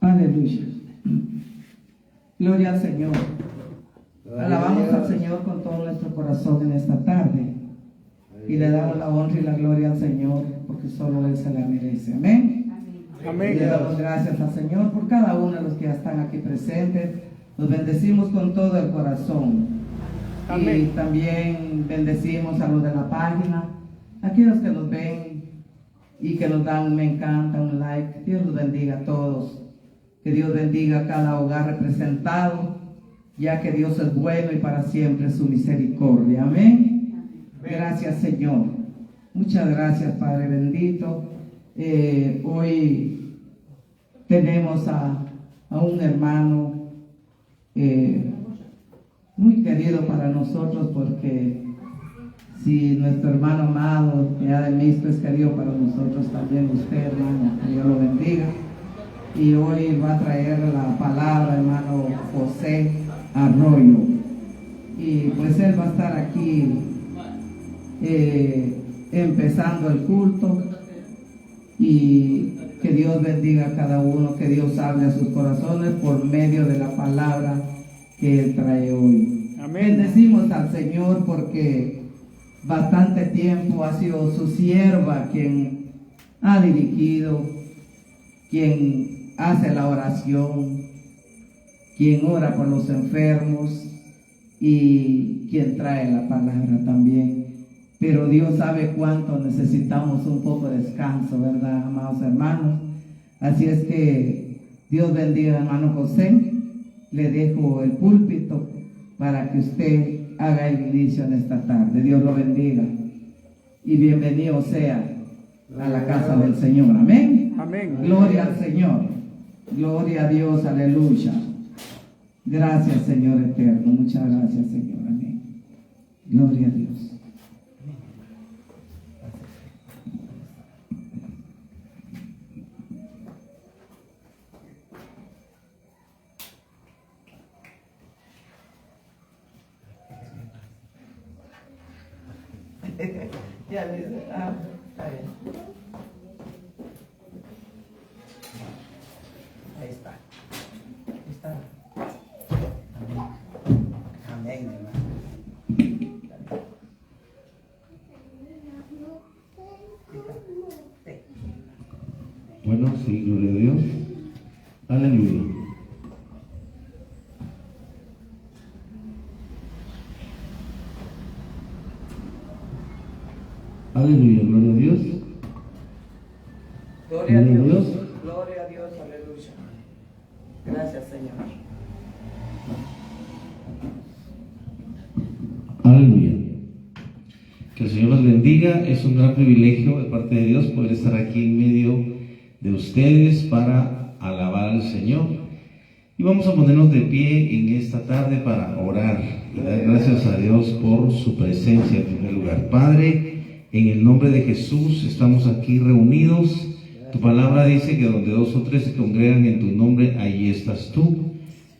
Aleluya. Gloria al Señor. Alabamos al Señor con todo nuestro corazón en esta tarde. Y le damos la honra y la gloria al Señor, porque solo Él se la merece. Amén. Amén. Y le damos gracias al Señor por cada uno de los que ya están aquí presentes. Los bendecimos con todo el corazón. Amén. Y también bendecimos a los de la página, aquellos que nos ven y que nos dan un me encanta, un like. Dios los bendiga a todos. Que Dios bendiga a cada hogar representado, ya que Dios es bueno y para siempre su misericordia. Amén. Gracias, Señor. Muchas gracias, Padre bendito. Hoy tenemos a un hermano muy querido para nosotros, porque si nuestro hermano amado, que ya de Cristo, es querido para nosotros, también usted, hermano, que Dios lo bendiga. Y hoy va a traer la palabra, hermano José Arroyo. Y pues él va a estar aquí empezando el culto. Y que Dios bendiga a cada uno, que Dios hable a sus corazones por medio de la palabra que él trae hoy. Amén. Bendecimos al Señor porque bastante tiempo ha sido su sierva quien ha dirigido, quien hace la oración, quien ora por los enfermos y quien trae la palabra también. Pero Dios sabe cuánto necesitamos un poco de descanso, ¿verdad, amados hermanos? Así es que Dios bendiga, hermano José. Le dejo el púlpito para que usted haga el inicio en esta tarde. Dios lo bendiga y bienvenido sea a la casa del Señor. Amén. Amén. Gloria al Señor. Gloria a Dios. Aleluya. Gracias, Señor eterno. Muchas gracias, Señor. Amén. Gloria a Dios. Ya dice, está bien. Ahí está. Ahí está. Amén. Amén, hermano. Bueno, sí, gloria a Dios. Aleluya. Aleluya, gloria a Dios. Gloria a Dios. Gloria a Dios. Aleluya. Gracias, Señor. Aleluya. Que el Señor los bendiga. Es un gran privilegio de parte de Dios poder estar aquí en medio de ustedes para alabar al Señor. Y vamos a ponernos de pie en esta tarde para orar y dar gracias a Dios por su presencia en primer lugar. Padre, en el nombre de Jesús estamos aquí reunidos. Tu palabra dice que donde dos o tres se congregan en tu nombre, ahí estás tú.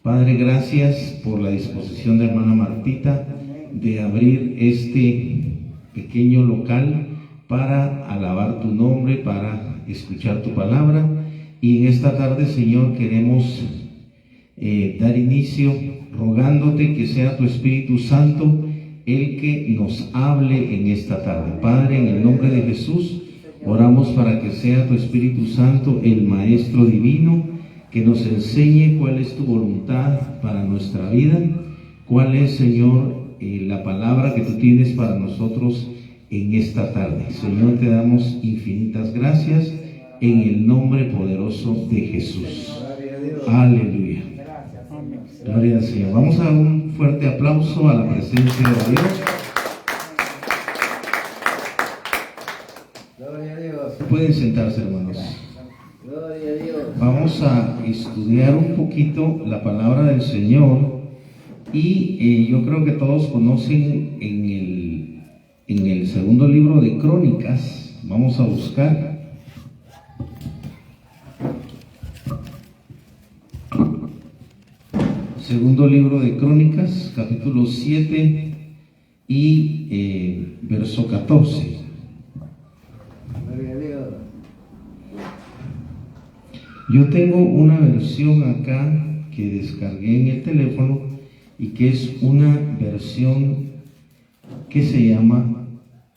Padre, gracias por la disposición de hermana Martita de abrir este pequeño local para alabar tu nombre, para escuchar tu palabra. Y en esta tarde, Señor, queremos dar inicio rogándote que sea tu Espíritu Santo el que nos hable en esta tarde. Padre, en el nombre de Jesús, oramos para que sea tu Espíritu Santo el Maestro Divino, que nos enseñe cuál es tu voluntad para nuestra vida, cuál es, Señor, la palabra que tú tienes para nosotros en esta tarde. Señor, te damos infinitas gracias en el nombre poderoso de Jesús. Aleluya. Gloria al Señor. Vamos a dar un fuerte aplauso a la presencia de Dios. Gloria a Dios. Pueden sentarse, hermanos. Gloria a Dios. Vamos a estudiar un poquito la palabra del Señor y yo creo que todos conocen en el segundo libro de Crónicas. Vamos a buscar. Segundo libro de Crónicas, capítulo 7 y verso 14. Gloria a Dios. Yo tengo una versión acá que descargué en el teléfono y que es una versión que se llama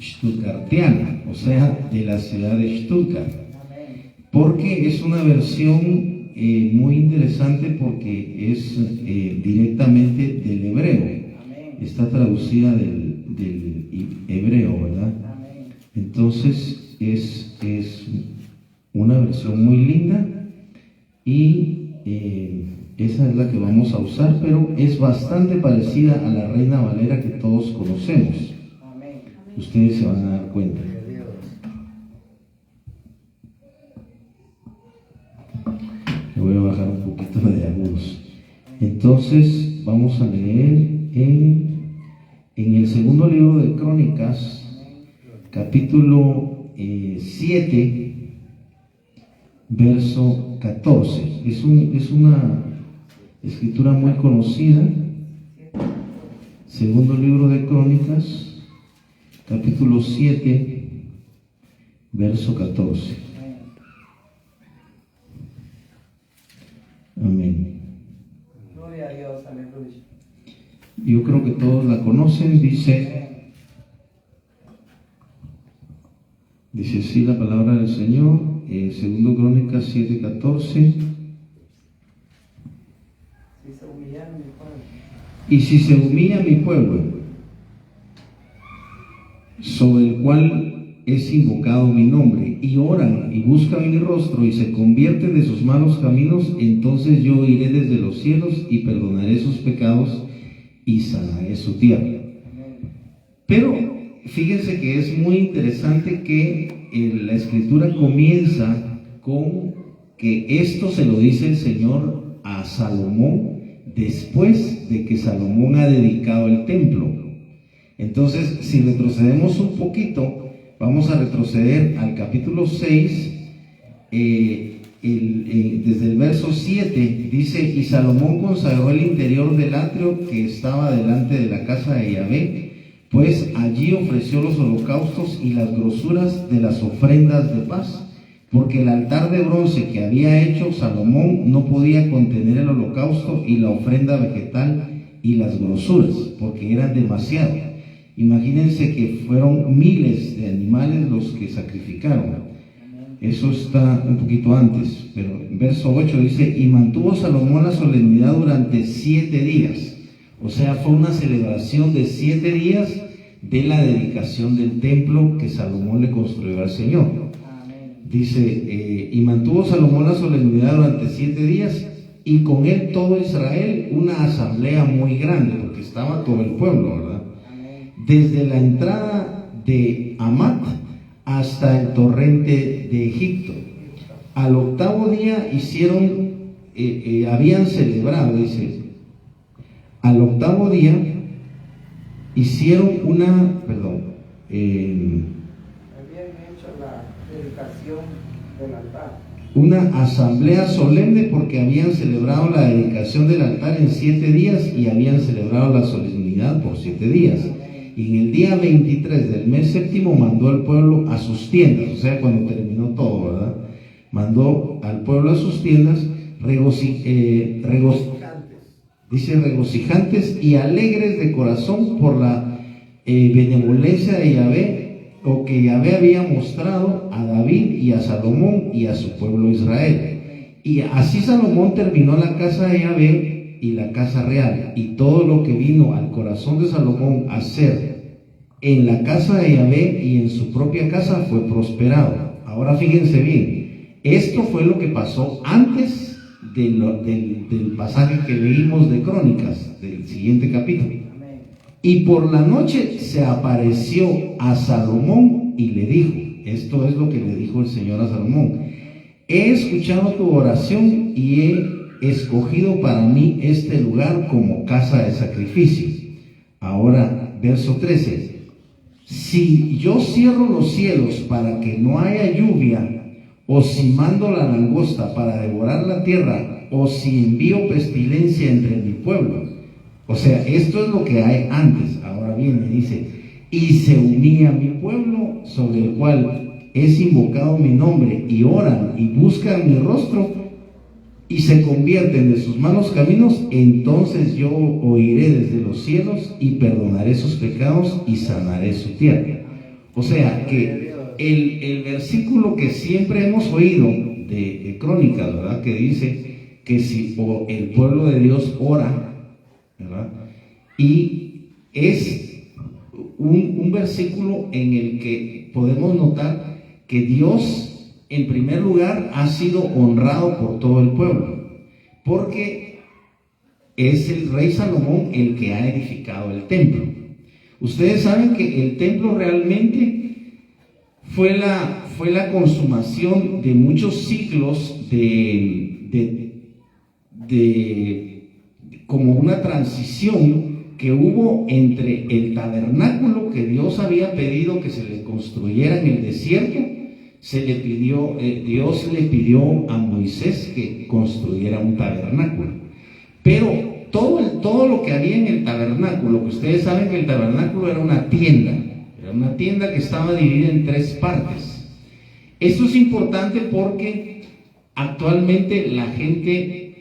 stuttgartiana, o sea, de la ciudad de Stuttgart, porque es una versión muy interesante porque es directamente del hebreo, está traducida del hebreo, ¿verdad? Entonces es una versión muy linda y esa es la que vamos a usar, pero es bastante parecida a la Reina Valera que todos conocemos. Ustedes se van a dar cuenta. Le voy a bajar un poquito de agudos. Entonces vamos a leer en el segundo libro de Crónicas, capítulo 7, verso 14. Es una escritura muy conocida. Segundo libro de Crónicas, capítulo 7, verso 14. Amén. Gloria a Dios, aleluya. Yo creo que todos la conocen. Dice así la palabra del Señor, segundo Crónicas 7:14. Y si se humilla mi pueblo, sobre el cual es invocado mi nombre, y oran y buscan mi rostro y se convierten de sus malos caminos, entonces yo iré desde los cielos y perdonaré sus pecados y sanaré su tierra. Pero fíjense que es muy interesante que la escritura comienza con que esto se lo dice el Señor a Salomón después de que Salomón ha dedicado el templo. Entonces, si retrocedemos un poquito, vamos a retroceder al capítulo 6, desde el verso 7, dice: y Salomón consagró el interior del atrio que estaba delante de la casa de Yahvé, pues allí ofreció los holocaustos y las grosuras de las ofrendas de paz, porque el altar de bronce que había hecho Salomón no podía contener el holocausto y la ofrenda vegetal y las grosuras, porque eran demasiado. Imagínense que fueron miles de animales los que sacrificaron. Eso está un poquito antes, pero en verso 8 dice: y mantuvo Salomón la solemnidad durante 7 días. O sea, fue una celebración de 7 días de la dedicación del templo que Salomón le construyó al Señor. Dice, y mantuvo Salomón la solemnidad durante 7 días, y con él todo Israel, una asamblea muy grande, porque estaba todo el pueblo, ¿verdad? Desde la entrada de Amat hasta el torrente de Egipto. Al 8º día habían celebrado, dice, al 8º día hicieron habían hecho la dedicación del altar. Una asamblea solemne, porque habían celebrado la dedicación del altar en 7 días y habían celebrado la solemnidad por 7 días. Y en el día 23 del mes séptimo mandó al pueblo a sus tiendas, o sea, cuando terminó todo, ¿verdad? Mandó al pueblo a sus tiendas regocijantes y alegres de corazón por la benevolencia de Yahvé, o que Yahvé había mostrado a David y a Salomón y a su pueblo Israel. Y así Salomón terminó la casa de Yahvé y la casa real, y todo lo que vino al corazón de Salomón a hacer en la casa de Yahvé y en su propia casa fue prosperado. Ahora fíjense bien, esto fue lo que pasó antes del pasaje que leímos de Crónicas, del siguiente capítulo. Y por la noche se apareció a Salomón y le dijo, esto es lo que le dijo el Señor a Salomón: he escuchado tu oración y he escogido para mí este lugar como casa de sacrificio. Ahora, verso 13: si yo cierro los cielos para que no haya lluvia, o si mando la langosta para devorar la tierra, o si envío pestilencia entre mi pueblo. O sea, esto es lo que hay antes. Ahora viene, dice: y se unía mi pueblo, sobre el cual es invocado mi nombre, y oran y buscan mi rostro, y se convierten de sus malos caminos, entonces yo oiré desde los cielos y perdonaré sus pecados y sanaré su tierra. O sea que el versículo que siempre hemos oído de Crónicas, ¿verdad? Que dice que si el pueblo de Dios ora, ¿verdad? Y es un versículo en el que podemos notar que Dios, en primer lugar, ha sido honrado por todo el pueblo, porque es el rey Salomón el que ha edificado el templo. Ustedes saben que el templo realmente fue la consumación de muchos ciclos como una transición que hubo entre el tabernáculo que Dios había pedido que se le construyera en el desierto. Dios le pidió a Moisés que construyera un tabernáculo, pero todo lo que había en el tabernáculo, que ustedes saben que el tabernáculo era una tienda que estaba dividida en 3 partes. Esto es importante porque actualmente la gente,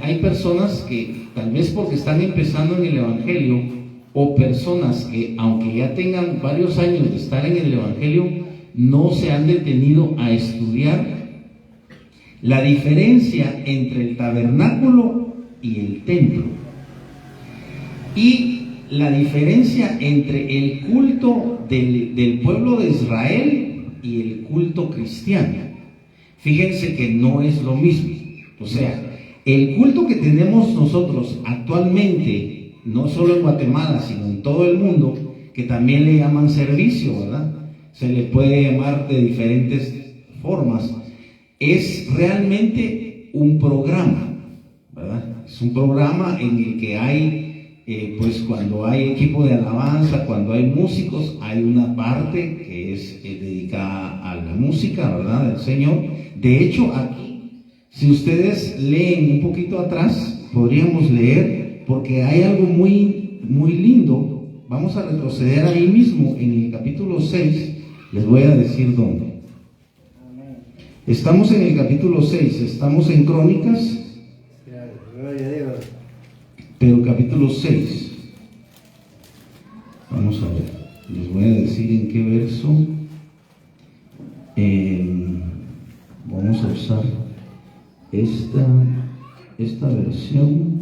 hay personas que tal vez porque están empezando en el Evangelio, o personas que aunque ya tengan varios años de estar en el Evangelio, no se han detenido a estudiar la diferencia entre el tabernáculo y el templo, y la diferencia entre el culto del pueblo de Israel y el culto cristiano. Fíjense que no es lo mismo. O sea, el culto que tenemos nosotros actualmente, no solo en Guatemala, sino en todo el mundo, que también le llaman servicio, ¿verdad? Se le puede llamar de diferentes formas, es realmente un programa, ¿verdad? Es un programa en el que hay, pues cuando hay equipo de alabanza, cuando hay músicos, hay una parte que es dedicada a la música, ¿verdad? Del Señor. De hecho, aquí, si ustedes leen un poquito atrás, podríamos leer, porque hay algo muy, muy lindo. Vamos a retroceder ahí mismo, en el capítulo 6, les voy a decir dónde. Estamos en el capítulo 6, estamos en Crónicas, pero capítulo 6. Vamos a ver, les voy a decir en qué verso. Vamos a usar esta versión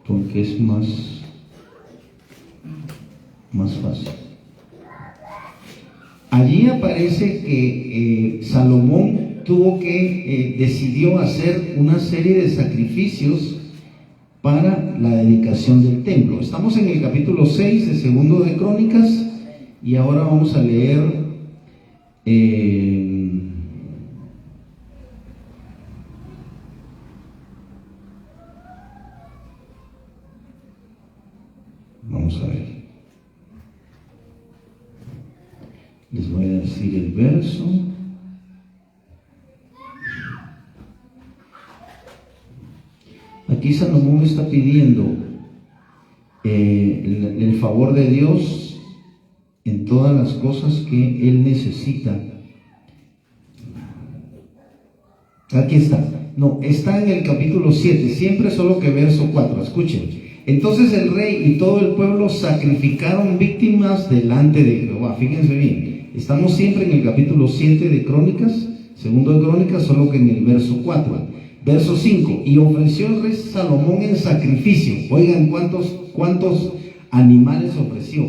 porque es más fácil. Allí aparece que Salomón decidió hacer una serie de sacrificios para la dedicación del templo. Estamos en el capítulo 6 de Segundo de Crónicas y ahora vamos a leer vamos a ver. Les voy a decir el verso. Aquí Salomón está pidiendo el favor de Dios en todas las cosas que él necesita. Aquí está. No, está en el capítulo 7, siempre solo que verso 4. Escuchen. Entonces el rey y todo el pueblo sacrificaron víctimas delante de Jehová. Fíjense bien. Estamos siempre en el capítulo 7 de Crónicas, Segundo de Crónicas, solo que en el verso 4. Verso 5. Y ofreció el rey Salomón en sacrificio. Oigan cuántos animales ofreció.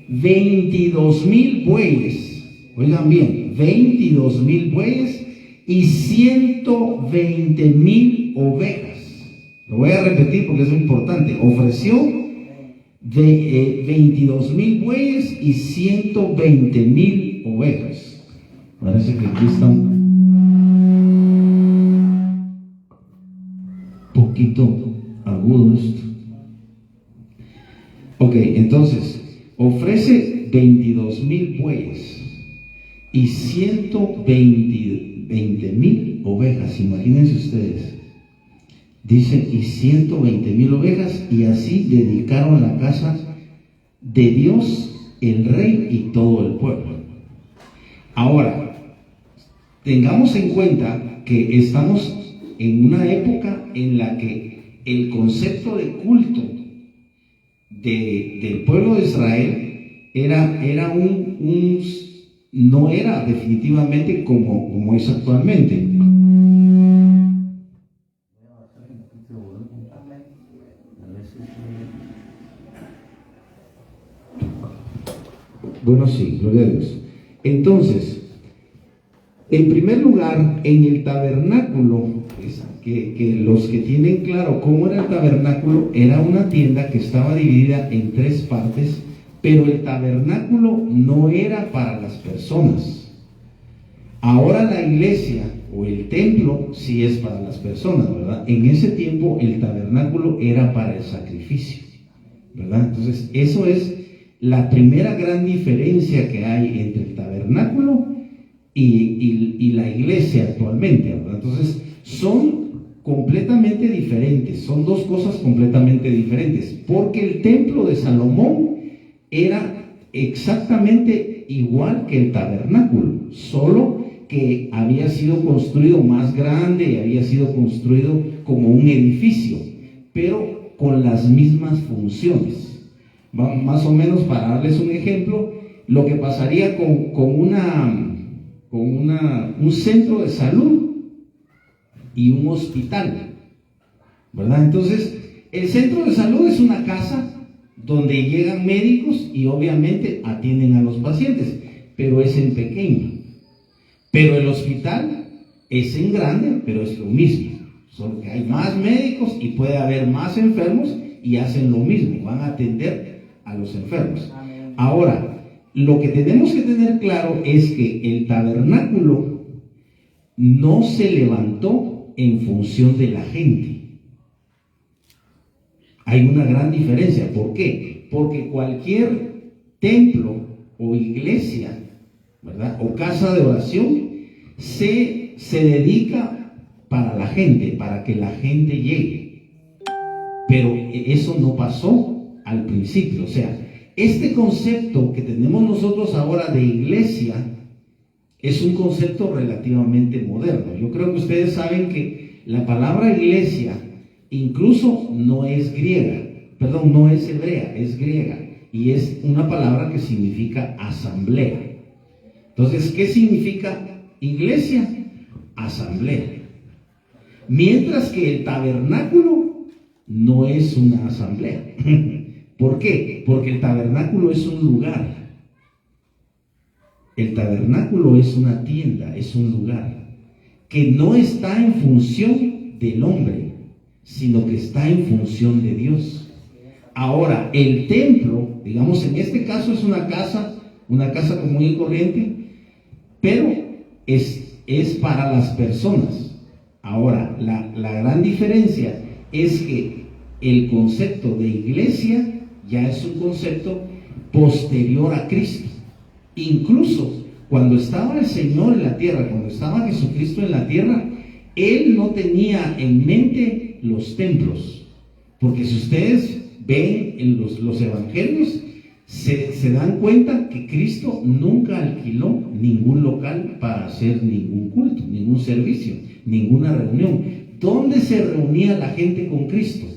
22,000 bueyes. Oigan bien, 22,000 bueyes y 120,000 ovejas. Lo voy a repetir porque es muy importante. Ofreció 22,000 bueyes y 120,000 ovejas. Parece que aquí está un poquito agudo esto. Ok, entonces ofrece 22,000 bueyes y 120,000 ovejas. Imagínense ustedes. Dice, y 120,000 ovejas, y así dedicaron la casa de Dios, el rey y todo el pueblo. Ahora, tengamos en cuenta que estamos en una época en la que el concepto de culto del pueblo de Israel no era definitivamente como es actualmente. Bueno, sí, gloria a Dios. Entonces, en primer lugar, en el tabernáculo, que los que tienen claro cómo era el tabernáculo, era una tienda que estaba dividida en 3 partes, pero el tabernáculo no era para las personas. Ahora la iglesia o el templo sí es para las personas, ¿verdad? En ese tiempo el tabernáculo era para el sacrificio, ¿verdad? Entonces, eso es la primera gran diferencia que hay entre el tabernáculo y la iglesia actualmente, ¿verdad? Entonces, son completamente diferentes, son 2 cosas completamente diferentes, porque el templo de Salomón era exactamente igual que el tabernáculo, solo que había sido construido más grande, había sido construido como un edificio, pero con las mismas funciones. Más o menos, para darles un ejemplo, lo que pasaría con un centro de salud y un hospital, ¿verdad? Entonces, el centro de salud es una casa donde llegan médicos y obviamente atienden a los pacientes, pero es en pequeño. Pero el hospital es en grande, pero es lo mismo, solo que hay más médicos y puede haber más enfermos y hacen lo mismo, van a atender a los enfermos. Ahora, lo que tenemos que tener claro es que el tabernáculo no se levantó en función de la gente. Hay una gran diferencia. ¿Por qué? Porque cualquier templo o iglesia, ¿verdad?, o casa de oración se dedica para la gente, para que la gente llegue. Pero eso no pasó al principio. O sea, este concepto que tenemos nosotros ahora de iglesia es un concepto relativamente moderno. Yo creo que ustedes saben que la palabra iglesia incluso no es no es hebrea, es griega, y es una palabra que significa asamblea. Entonces, ¿qué significa iglesia? Asamblea. Mientras que el tabernáculo no es una asamblea. ¿Por qué? Porque el tabernáculo es un lugar. El tabernáculo es una tienda, es un lugar que no está en función del hombre, sino que está en función de Dios. Ahora, el templo, digamos, en este caso es una casa común y corriente, pero es para las personas. Ahora, la gran diferencia es que el concepto de iglesia ya es un concepto posterior a Cristo. Incluso cuando estaba el Señor en la tierra, cuando estaba Jesucristo en la tierra, Él no tenía en mente los templos. Porque si ustedes ven en los evangelios, se dan cuenta que Cristo nunca alquiló ningún local para hacer ningún culto, ningún servicio, ninguna reunión. ¿Dónde se reunía la gente con Cristo?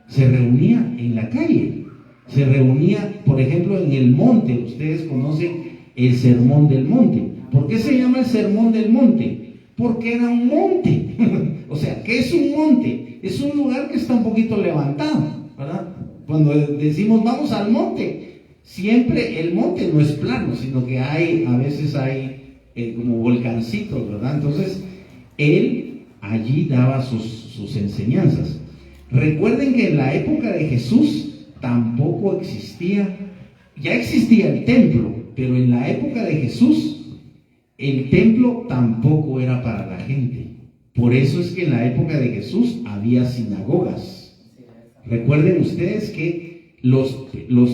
Se reunía en la calle. Se reunía, por ejemplo, en el monte. Ustedes conocen el Sermón del Monte. ¿Por qué se llama el Sermón del Monte? Porque era un monte. O sea, ¿qué es un monte? Es un lugar que está un poquito levantado, ¿verdad? Cuando decimos vamos al monte, siempre el monte no es plano, sino que a veces hay como volcancitos, ¿verdad? Entonces, Él allí daba sus enseñanzas. Recuerden que en la época de Jesús tampoco existía, ya existía el templo, pero en la época de Jesús el templo tampoco era para la gente. Por eso es que en la época de Jesús había sinagogas. Recuerden ustedes que los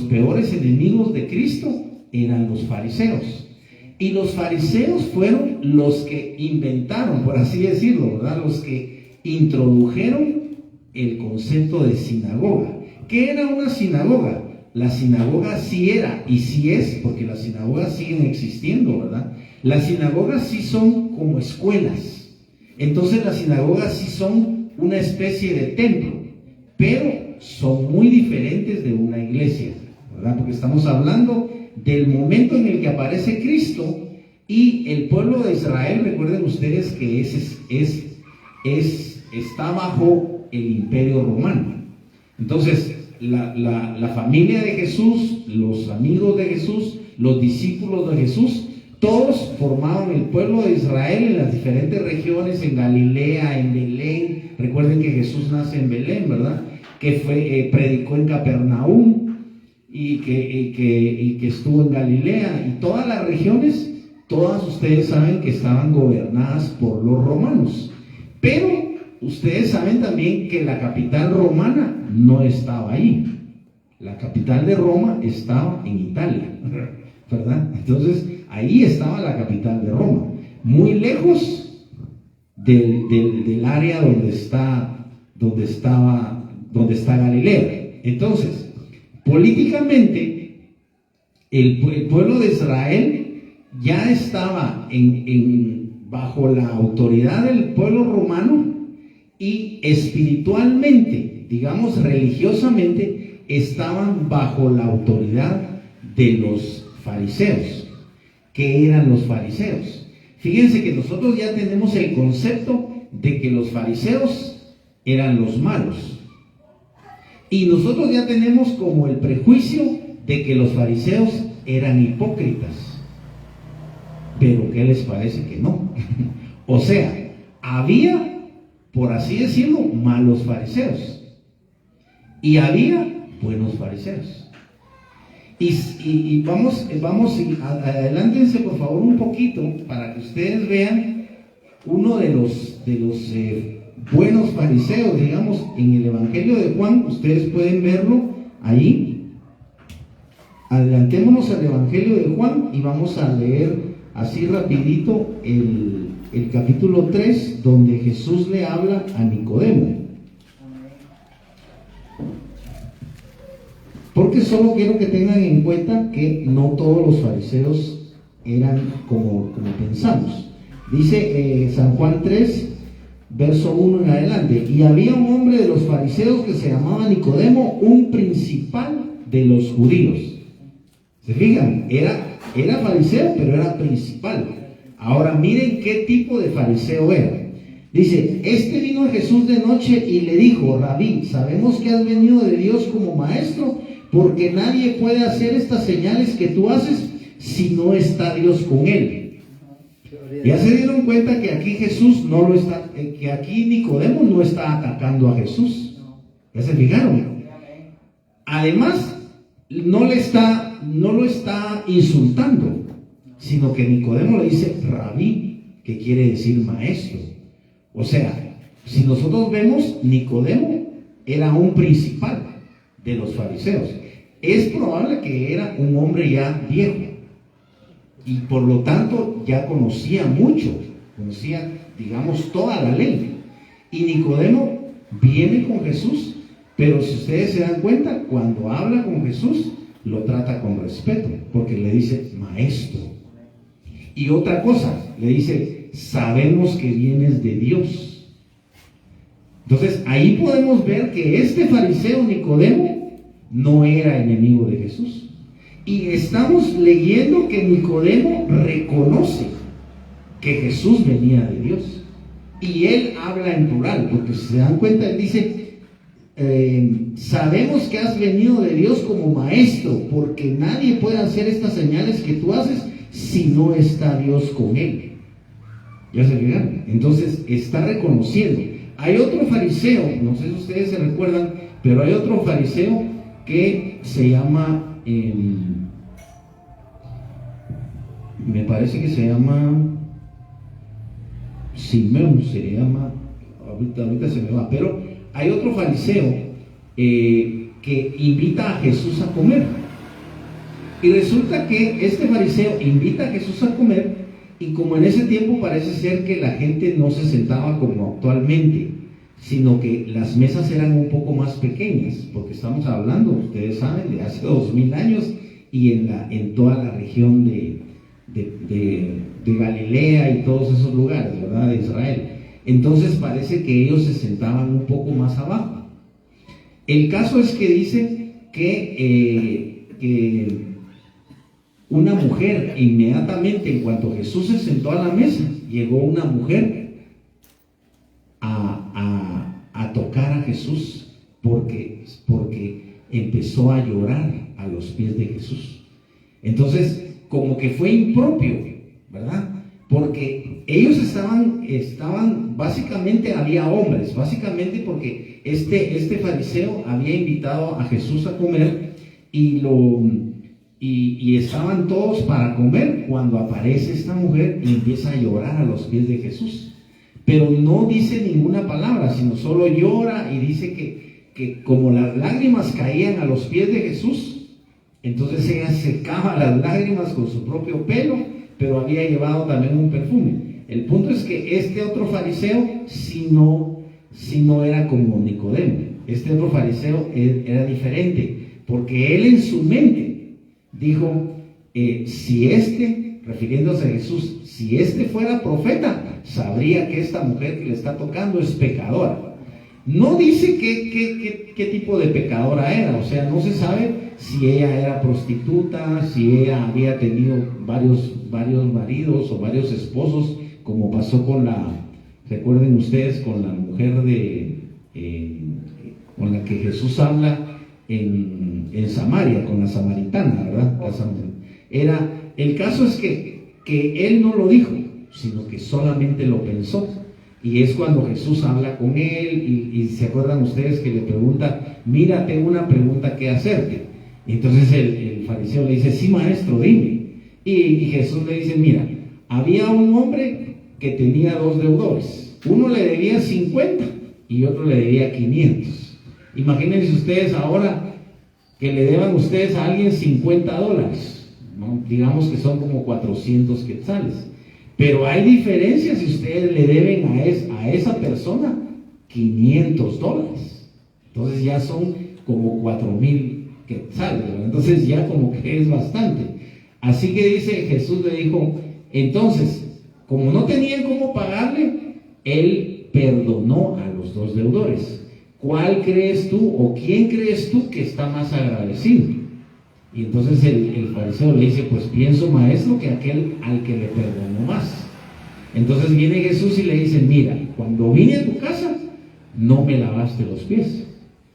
peores enemigos de Cristo eran los fariseos. Y los fariseos fueron los que inventaron, por así decirlo, ¿verdad?, los que introdujeron el concepto de sinagoga. ¿Qué era una sinagoga? La sinagoga sí era y sí es, porque las sinagogas siguen existiendo, ¿verdad? Las sinagogas sí son como escuelas. Entonces las sinagogas sí son una especie de templo, pero son muy diferentes de una iglesia, ¿verdad? Porque estamos hablando del momento en el que aparece Cristo y el pueblo de Israel. Recuerden ustedes que está bajo el imperio romano. Entonces la familia de Jesús, los amigos de Jesús, los discípulos de Jesús, todos formaban el pueblo de Israel en las diferentes regiones, en Galilea, en Belén. Recuerden que Jesús nace en Belén, ¿verdad? Que predicó en Capernaum y que estuvo en Galilea. Y todas las regiones, todas ustedes saben que estaban gobernadas por los romanos. Pero ustedes saben también que la capital romana no estaba ahí. La capital de Roma estaba en Italia, ¿verdad? Entonces, ahí estaba la capital de Roma, muy lejos del área donde está Galilea. Entonces, políticamente, el pueblo de Israel ya estaba bajo la autoridad del pueblo romano, y espiritualmente, digamos religiosamente, estaban bajo la autoridad de los fariseos. ¿Qué eran los fariseos? Fíjense que nosotros ya tenemos el concepto de que los fariseos eran los malos. Y nosotros ya tenemos como el prejuicio de que los fariseos eran hipócritas. Pero ¿qué les parece que no? O sea, había, por así decirlo, malos fariseos. Y había buenos fariseos. Y vamos, adelántense por favor un poquito para que ustedes vean uno de los buenos fariseos, digamos, en el Evangelio de Juan. Ustedes pueden verlo ahí. Adelantémonos al Evangelio de Juan y vamos a leer así rapidito el capítulo 3, donde Jesús le habla a Nicodemo. Porque solo quiero que tengan en cuenta que no todos los fariseos eran como pensamos. Dice San Juan 3, verso 1 en adelante: y había un hombre de los fariseos que se llamaba Nicodemo, un principal de los judíos. ¿Se fijan? Era fariseo, pero era principal. Ahora miren qué tipo de fariseo era. Dice: este vino a Jesús de noche y le dijo: Rabí, sabemos que has venido de Dios como maestro, porque nadie puede hacer estas señales que tú haces si no está Dios con él. Ya se dieron cuenta que aquí Jesús no lo está, que aquí Nicodemo no está atacando a Jesús. ¿Ya se fijaron? Además, no lo está insultando, sino que Nicodemo le dice Rabí, que quiere decir maestro. O sea, si nosotros vemos, Nicodemo era un principal de los fariseos. Es probable que era un hombre ya viejo y por lo tanto ya conocía mucho, digamos, toda la ley. Y Nicodemo viene con Jesús, pero si ustedes se dan cuenta, cuando habla con Jesús, lo trata con respeto, porque le dice maestro. Y otra cosa, le dice: sabemos que vienes de Dios. Entonces ahí podemos ver que este fariseo Nicodemo no era enemigo de Jesús. Y estamos leyendo que Nicodemo reconoce que Jesús venía de Dios. Y él habla en plural, porque si se dan cuenta, él dice: sabemos que has venido de Dios como maestro, porque nadie puede hacer estas señales que tú haces si no está Dios con él. ¿Ya se fijan? Entonces está reconociendo. Hay otro fariseo, no sé si ustedes se recuerdan, pero hay otro fariseo que se llama, me parece que se llama Simeón, ahorita se me va, pero hay otro fariseo que invita a Jesús a comer. Y resulta que este fariseo invita a Jesús a comer, y como en ese tiempo parece ser que la gente no se sentaba como actualmente, sino que las mesas eran un poco más pequeñas, porque estamos hablando, ustedes saben, de hace 2000 años, y en toda la región de Galilea y todos esos lugares, ¿verdad?, de Israel. entonces parece que ellos se sentaban un poco más abajo. El caso es que dice que una mujer, inmediatamente en cuanto Jesús se sentó a la mesa, llegó una mujer a tocar a Jesús porque empezó a llorar a los pies de Jesús. Entonces, como que fue impropio, ¿verdad? Porque ellos estaban, básicamente había hombres, básicamente porque este fariseo había invitado a Jesús a comer y estaban todos para comer cuando aparece esta mujer y empieza a llorar a los pies de Jesús. Pero no dice ninguna palabra, sino solo llora y dice que como las lágrimas caían a los pies de Jesús, entonces ella secaba las lágrimas con su propio pelo, pero había llevado también un perfume. El punto es que este otro fariseo si no era como Nicodemo. Este otro fariseo era diferente, porque él en su mente dijo, refiriéndose a Jesús, si fuera profeta, sabría que esta mujer que le está tocando es pecadora. No dice qué tipo de pecadora era, o sea, no se sabe si ella era prostituta, si ella había tenido varios maridos o varios esposos, como pasó recuerden ustedes, con la mujer con la que Jesús habla en Samaria, con la samaritana, ¿verdad? El caso es que él no lo dijo, sino que solamente lo pensó. Y es cuando Jesús habla con él y se acuerdan ustedes que le pregunta, mira, tengo una pregunta que hacerte. Y entonces el fariseo le dice, sí, maestro, dime. Y Jesús le dice, mira, había un hombre que tenía 2 deudores. Uno le debía 50 y otro le debía 500. Imagínense ustedes ahora que le deban ustedes a alguien $50, ¿no? Digamos que son como 400 quetzales. Pero hay diferencias si ustedes le deben a esa persona $500. Entonces ya son como 4,000 quetzales, ¿verdad? Entonces ya como que es bastante. Así que Jesús le dijo, entonces, como no tenían cómo pagarle, él perdonó a los 2 deudores. ¿Cuál crees tú o quién crees tú que está más agradecido? Y entonces el fariseo le dice, pues pienso, maestro, que aquel al que le perdonó más. Entonces viene Jesús y le dice, mira, cuando vine a tu casa, no me lavaste los pies.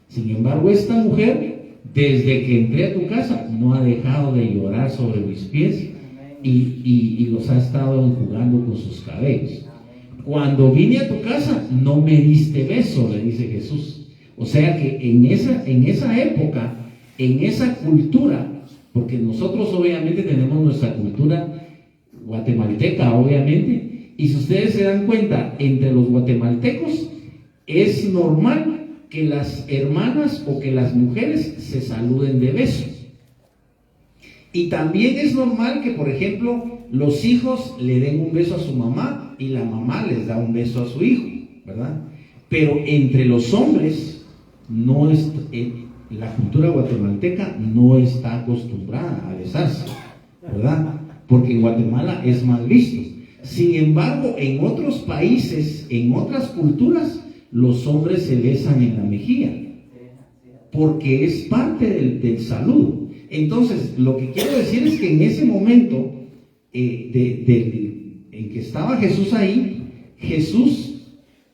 Sin embargo, esta mujer, desde que entré a tu casa, no ha dejado de llorar sobre mis pies y los ha estado enjugando con sus cabellos. Cuando vine a tu casa, no me diste beso, le dice Jesús. O sea que en esa época, en esa cultura, porque nosotros obviamente tenemos nuestra cultura guatemalteca, obviamente, y si ustedes se dan cuenta, entre los guatemaltecos es normal que las hermanas o que las mujeres se saluden de besos. Y también es normal que, por ejemplo, los hijos le den un beso a su mamá y la mamá les da un beso a su hijo, ¿verdad? Pero entre los hombres, la cultura guatemalteca no está acostumbrada a besarse, ¿verdad? Porque en Guatemala es mal visto. Sin embargo, en otros países, en otras culturas, los hombres se besan en la mejilla, porque es parte del saludo. Entonces, lo que quiero decir es que en ese momento en que estaba Jesús ahí, Jesús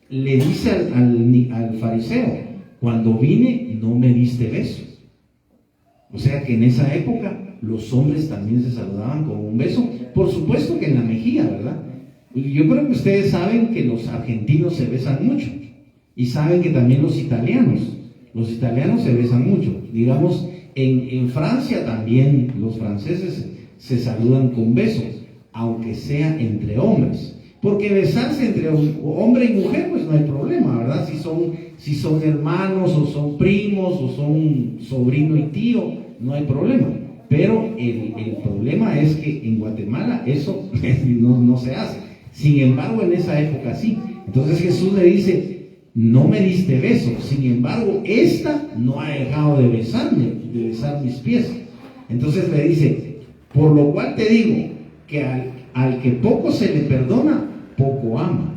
le dice al fariseo, cuando vine no me diste beso. O sea que en esa época los hombres también se saludaban con un beso, por supuesto que en la mejilla, ¿verdad? Yo creo que ustedes saben que los argentinos se besan mucho y saben que también los italianos se besan mucho. Digamos, en Francia también los franceses se saludan con besos, aunque sea entre hombres, porque besarse entre hombre y mujer pues no hay problema, ¿verdad? Si son hermanos o son primos o son sobrino y tío, no hay problema. Pero el problema es que en Guatemala eso no se hace. Sin embargo, en esa época sí. Entonces Jesús le dice, no me diste beso, sin embargo, esta no ha dejado de besar mis pies. Entonces le dice, por lo cual te digo que al que poco se le perdona, poco ama.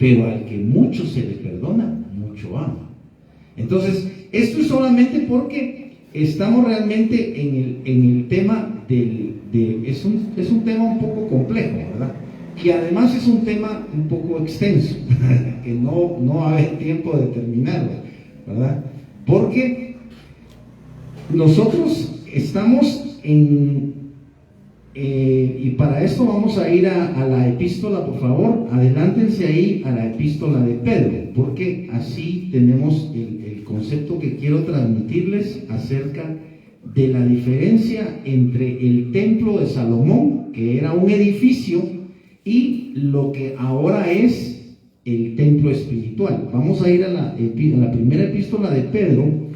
pero al que mucho se le perdona, mucho ama. Entonces, esto es solamente porque estamos realmente en el tema es un tema un poco complejo, ¿verdad? Y además es un tema un poco extenso, que no va a haber tiempo de terminarlo, ¿verdad? Porque nosotros estamos y para esto vamos a ir a la epístola, por favor, adelántense ahí a la epístola de Pedro, porque así tenemos el concepto que quiero transmitirles acerca de la diferencia entre el templo de Salomón, que era un edificio, y lo que ahora es el templo espiritual. Vamos a ir a la primera epístola de Pedro.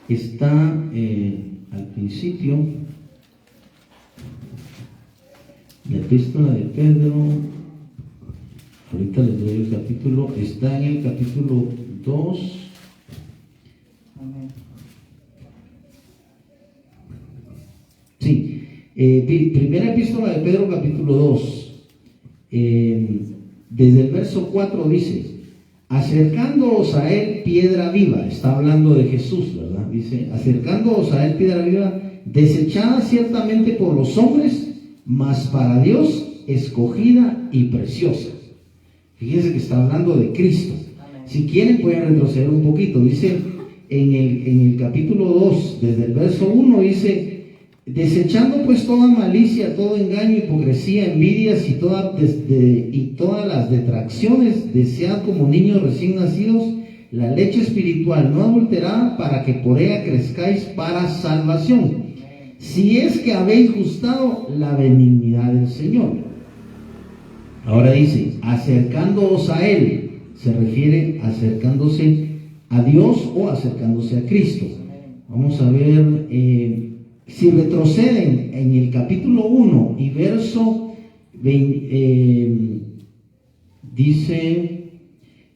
Está al principio, la epístola de Pedro, ahorita les doy el capítulo, está en el capítulo 2. Amén. Sí, primera epístola de Pedro, capítulo 2, desde el verso 4 dice: acercándoos a él piedra viva, está hablando de Jesús, ¿verdad? Dice: acercándoos a él piedra viva, desechada ciertamente por los hombres, mas para Dios escogida y preciosa. Fíjense que está hablando de Cristo. Si quieren pueden retroceder un poquito. Dice en el capítulo 2, desde el verso 1, dice: desechando pues toda malicia, todo engaño, hipocresía, envidias y todas las detracciones, desead como niños recién nacidos la leche espiritual no adulterada, para que por ella crezcáis para salvación, si es que habéis gustado la benignidad del Señor. Ahora dice: acercándoos a Él, se refiere acercándose a Dios o acercándose a Cristo. Vamos a ver, si retroceden en el capítulo 1 y verso 20, dice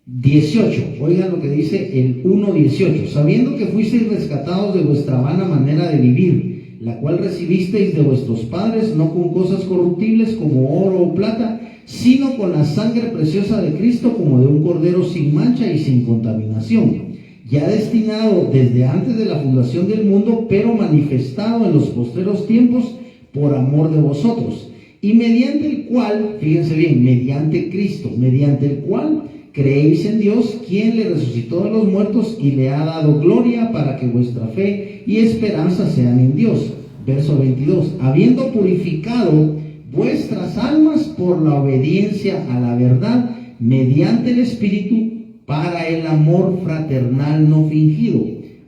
18, oigan lo que dice el 1:18: sabiendo que fuisteis rescatados de vuestra vana manera de vivir, la cual recibisteis de vuestros padres, no con cosas corruptibles como oro o plata, sino con la sangre preciosa de Cristo, como de un cordero sin mancha y sin contaminación, ya destinado desde antes de la fundación del mundo, pero manifestado en los postreros tiempos por amor de vosotros, y mediante el cual, fíjense bien, mediante Cristo, mediante el cual creéis en Dios, quien le resucitó de los muertos y le ha dado gloria, para que vuestra fe y esperanza sean en Dios. Verso 22: habiendo purificado vuestras almas por la obediencia a la verdad, mediante el Espíritu, para el amor fraternal no fingido,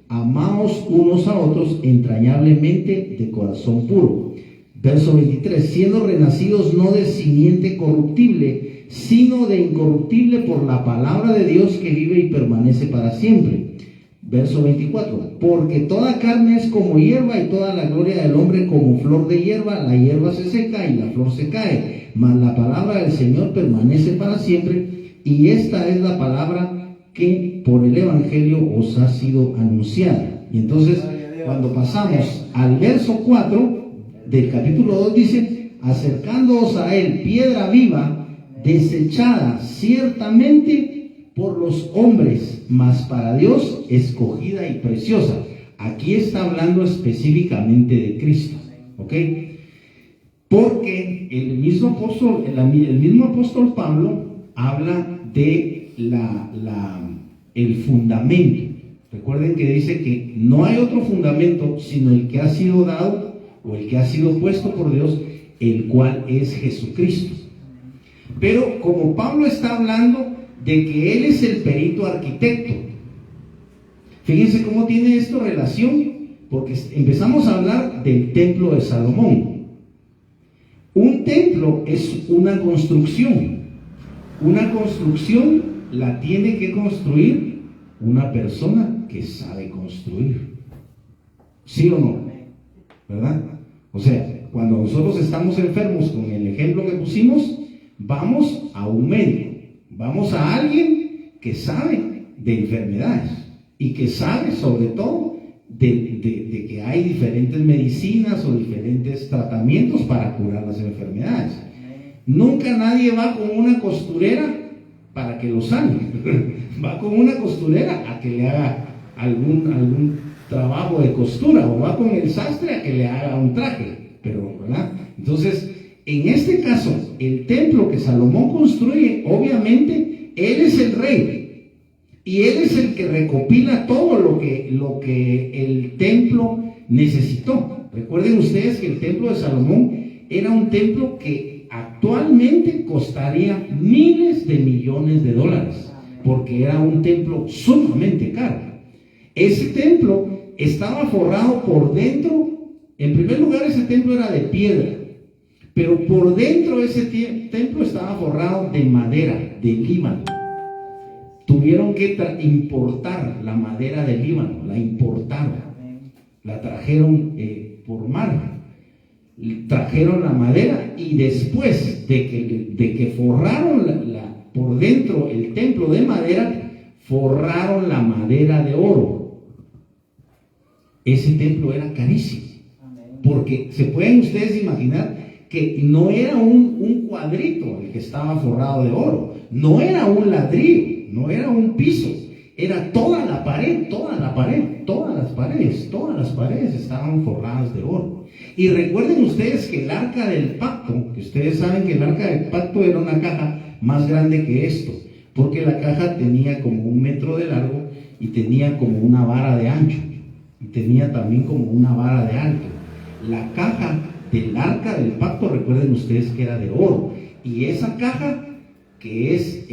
amaos unos a otros entrañablemente de corazón puro. Verso 23: siendo renacidos no de simiente corruptible, sino de incorruptible, por la palabra de Dios que vive y permanece para siempre. Verso 24: porque toda carne es como hierba, y toda la gloria del hombre como flor de hierba. La hierba se seca y la flor se cae, mas la palabra del Señor permanece para siempre. Y esta es la palabra que por el Evangelio os ha sido anunciada. Y entonces, cuando pasamos al verso 4 del capítulo 2, dice: acercándoos a él piedra viva, desechada ciertamente por los hombres, mas para Dios escogida y preciosa. Aquí está hablando específicamente de Cristo, ¿ok? Porque el mismo apóstol Pablo habla de el fundamento. Recuerden que dice que no hay otro fundamento sino el que ha sido dado o el que ha sido puesto por Dios, el cual es Jesucristo. Pero como Pablo está hablando de que él es el perito arquitecto, fíjense cómo tiene esto relación, porque empezamos a hablar del templo de Salomón. Un templo es una construcción. Una construcción la tiene que construir una persona que sabe construir. ¿Sí o no? ¿Verdad? O sea, cuando nosotros estamos enfermos, con el ejemplo que pusimos, vamos a un médico, vamos a alguien que sabe de enfermedades y que sabe sobre todo de que hay diferentes medicinas o diferentes tratamientos para curar las enfermedades. Nunca nadie va con una costurera para que lo sane. Va con una costurera a que le haga algún trabajo de costura, o va con el sastre a que le haga un traje, pero, ¿verdad? Entonces, en este caso, el templo que Salomón construye, obviamente, él es el rey, y él es el que recopila todo lo que el templo necesitó. Recuerden ustedes que el templo de Salomón era un templo que actualmente costaría miles de millones de dólares, porque era un templo sumamente caro. Ese templo estaba forrado por dentro. En primer lugar, ese templo era de piedra, pero por dentro ese templo estaba forrado de madera, de Líbano. Tuvieron que importar la madera de Líbano, la importaron, la trajeron por mar, trajeron la madera, y después de que forraron por dentro el templo de madera, forraron la madera de oro. Ese templo era carísimo, porque se pueden ustedes imaginar que no era un cuadrito el que estaba forrado de oro, no era un ladrillo, no era un piso, era toda la pared, todas las paredes estaban forradas de oro. Y recuerden ustedes que el arca del pacto, que ustedes saben que el arca del pacto era una caja más grande que esto, porque la caja tenía como 1 metro de largo y tenía como una vara de ancho, y tenía también como una vara de alto. La caja del arca del pacto, recuerden ustedes que era de oro, y esa caja que es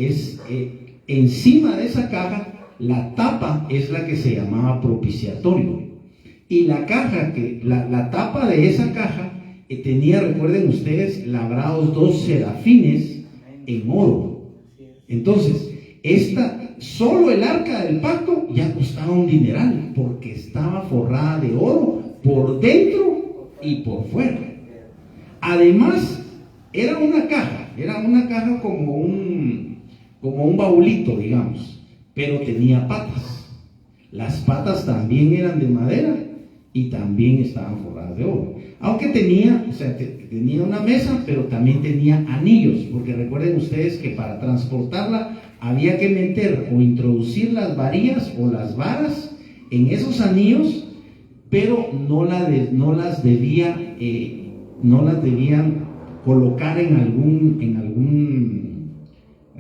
encima de esa caja, la tapa es la que se llamaba propiciatorio, y la caja, la tapa de esa caja tenía, recuerden ustedes, labrados 2 serafines en oro. Entonces, solo el arca del pacto ya costaba un dineral, porque estaba forrada de oro por dentro y por fuera. Además, era una caja como un baulito, digamos, pero tenía patas. Las patas también eran de madera y también estaban forradas de oro. Aunque tenía una mesa, pero también tenía anillos, porque recuerden ustedes que para transportarla había que meter o introducir las varillas o las varas en esos anillos, pero no las debían colocar en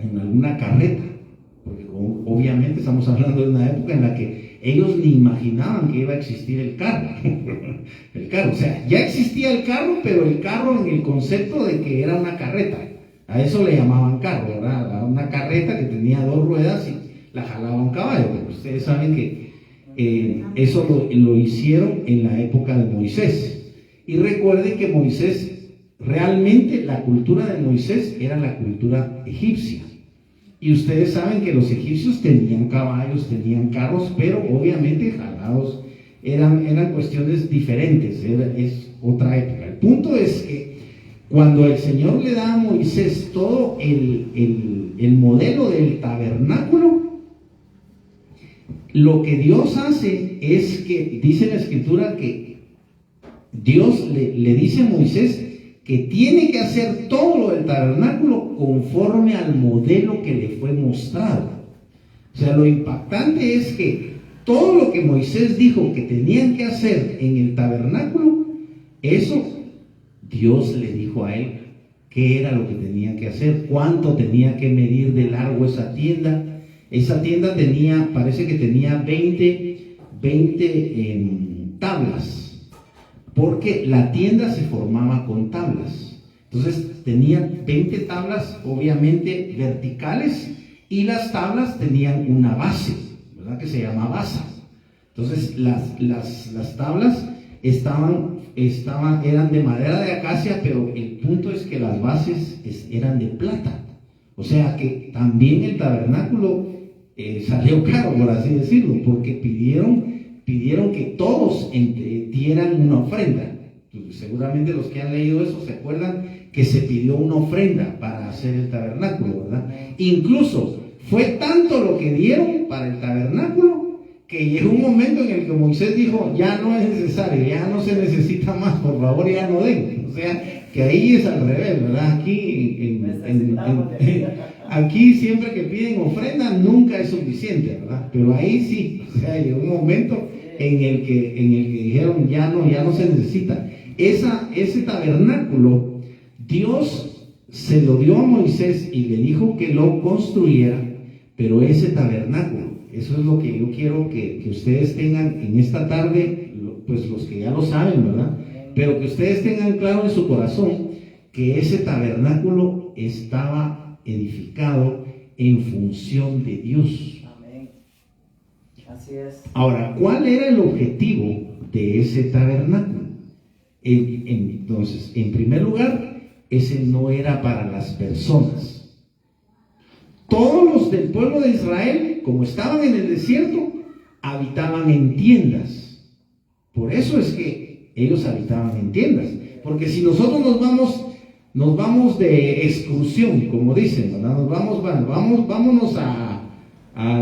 alguna carreta, porque obviamente estamos hablando de una época en la que ellos ni imaginaban que iba a existir el carro. O sea, ya existía el carro, pero el carro en el concepto de que era una carreta. A eso le llamaban carro, ¿verdad? Una carreta que tenía 2 ruedas y la jalaba un caballo. Pero ustedes saben que eso lo hicieron en la época de Moisés. Y recuerden que Moisés, realmente la cultura de Moisés era la cultura egipcia. Y ustedes saben que los egipcios tenían caballos, tenían carros, pero obviamente jalados, eran cuestiones diferentes, es otra época. El punto es que cuando el Señor le da a Moisés todo el modelo del tabernáculo, lo que Dios hace es que, dice la Escritura, que Dios le dice a Moisés que tiene que hacer todo lo del tabernáculo conforme al modelo que le fue mostrado. O sea, lo impactante es que todo lo que Moisés dijo que tenían que hacer en el tabernáculo, eso Dios le dijo a él qué era lo que tenía que hacer, cuánto tenía que medir de largo esa tienda. Esa tienda parece que tenía 20 tablas, porque la tienda se formaba con tablas. Entonces tenía 20 tablas, obviamente verticales, y las tablas tenían una base, ¿verdad? Que se llama basa. Entonces las tablas eran de madera de acacia, pero el punto es que las bases eran de plata. O sea que también el tabernáculo salió caro, por así decirlo, porque pidieron que todos dieran una ofrenda. Seguramente los que han leído eso se acuerdan que se pidió una ofrenda para hacer el tabernáculo, ¿verdad? Incluso fue tanto lo que dieron para el tabernáculo que llegó un momento en el que Moisés dijo, ya no es necesario, ya no se necesita más, por favor ya no den. O sea, que ahí es al revés, ¿verdad? Aquí siempre que piden ofrenda nunca es suficiente, ¿verdad? Pero ahí sí, o sea, llegó un momento en el que dijeron, ya no se necesita. Ese tabernáculo, Dios se lo dio a Moisés y le dijo que lo construyera, pero ese tabernáculo, eso es lo que yo quiero que ustedes tengan en esta tarde, pues los que ya lo saben, ¿verdad? Pero que ustedes tengan claro en su corazón que ese tabernáculo estaba edificado en función de Dios. Amén. Así es. Ahora, ¿cuál era el objetivo de ese tabernáculo? Entonces, en primer lugar, ese no era para las personas. Todos los del pueblo de Israel, como estaban en el desierto, habitaban en tiendas. Por eso es que ellos habitaban en tiendas. Porque si nosotros nos vamos de excursión, como dicen, ¿verdad? Vámonos a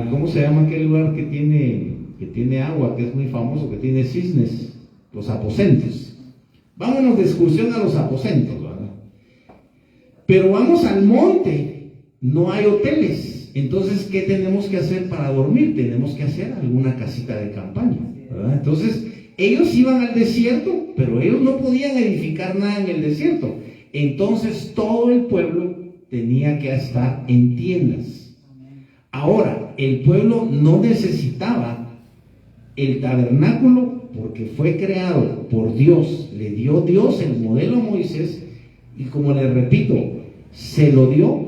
¿cómo se llama aquel lugar que tiene agua, que es muy famoso, que tiene cisnes? Los aposentos. Vámonos de excursión a los aposentos, ¿verdad? Pero vamos al monte. No hay hoteles, entonces ¿qué tenemos que hacer para dormir? Tenemos que hacer alguna casita de campaña, ¿verdad? Entonces ellos iban al desierto, pero ellos no podían edificar nada en el desierto. Entonces todo el pueblo tenía que estar en tiendas. Ahora, el pueblo no necesitaba el tabernáculo porque fue creado por Dios. Le dio Dios el modelo a Moisés y, como les repito, se lo dio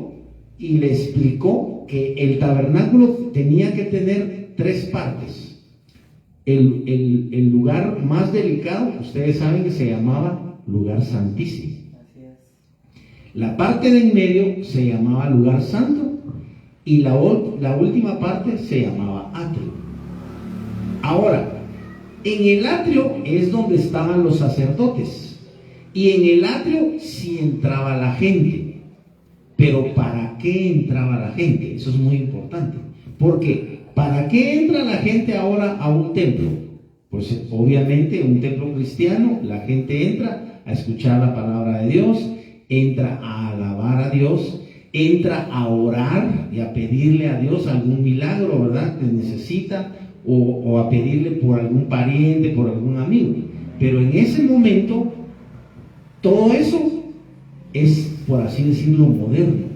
y le explicó que el tabernáculo tenía que tener 3 partes. El lugar más delicado, ustedes saben que se llamaba lugar santísimo. La parte de en medio se llamaba lugar santo y la última parte se llamaba atrio. Ahora, en el atrio es donde estaban los sacerdotes y en el atrio sí entraba la gente. Pero ¿para qué entraba la gente? Eso es muy importante. Porque ¿para qué entra la gente ahora a un templo? Pues obviamente un templo cristiano, la gente entra a escuchar la palabra de Dios, entra a alabar a Dios, entra a orar y a pedirle a Dios algún milagro, ¿verdad?, que necesita, o a pedirle por algún pariente, por algún amigo. Pero en ese momento, todo eso es, por así decirlo, moderno.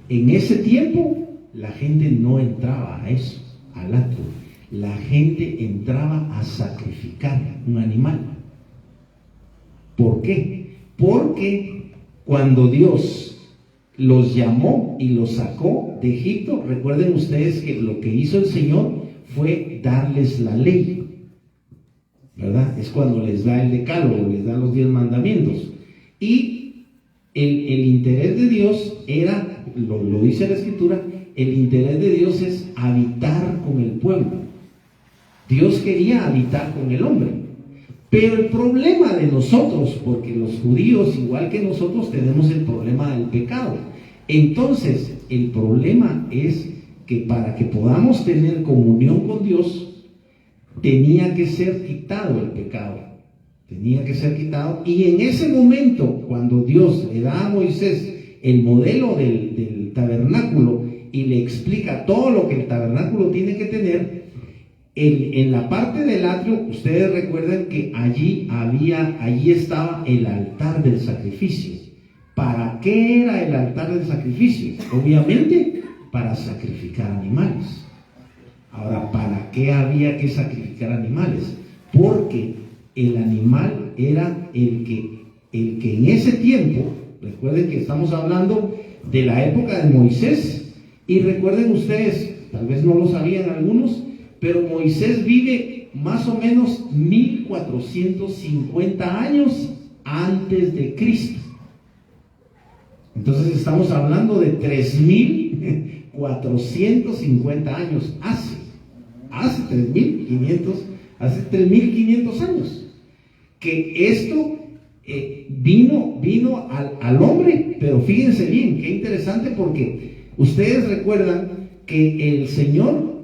En ese tiempo, la gente no entraba a eso, al atrio. La gente entraba a sacrificar un animal. ¿Por qué? Porque cuando Dios los llamó y los sacó de Egipto, recuerden ustedes que lo que hizo el Señor fue darles la ley, ¿verdad? Es cuando les da el decálogo, les da los 10 mandamientos. Y el interés de Dios era, lo dice la Escritura, el interés de Dios es habitar con el pueblo. Dios quería habitar con el hombre. Pero el problema de nosotros, porque los judíos, igual que nosotros, tenemos el problema del pecado. Entonces, el problema es que para que podamos tener comunión con Dios, tenía que ser quitado el pecado. Tenía que ser quitado. Y en ese momento, cuando Dios le da a Moisés el modelo del tabernáculo y le explica todo lo que el tabernáculo tiene que tener, en la parte del atrio, ustedes recuerdan que allí estaba el altar del sacrificio. ¿Para qué era el altar del sacrificio? Obviamente, para sacrificar animales. Ahora, ¿para qué había que sacrificar animales? Porque el animal era el que en ese tiempo, recuerden que estamos hablando de la época de Moisés, y recuerden ustedes, tal vez no lo sabían algunos, pero Moisés vive más o menos 1450 años antes de Cristo. Entonces estamos hablando de 3450 años hace 3500 años que esto vino al hombre. Pero fíjense bien, qué interesante, porque ustedes recuerdan que el Señor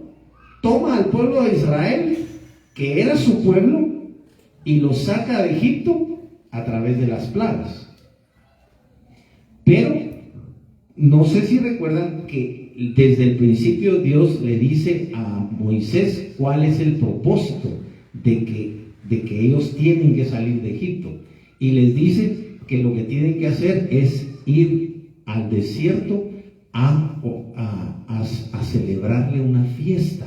toma al pueblo de Israel, que era su pueblo, y lo saca de Egipto a través de las plagas. Pero no sé si recuerdan que desde el principio Dios le dice a Moisés cuál es el propósito de que ellos tienen que salir de Egipto. Y les dice que lo que tienen que hacer es ir al desierto a celebrarle una fiesta.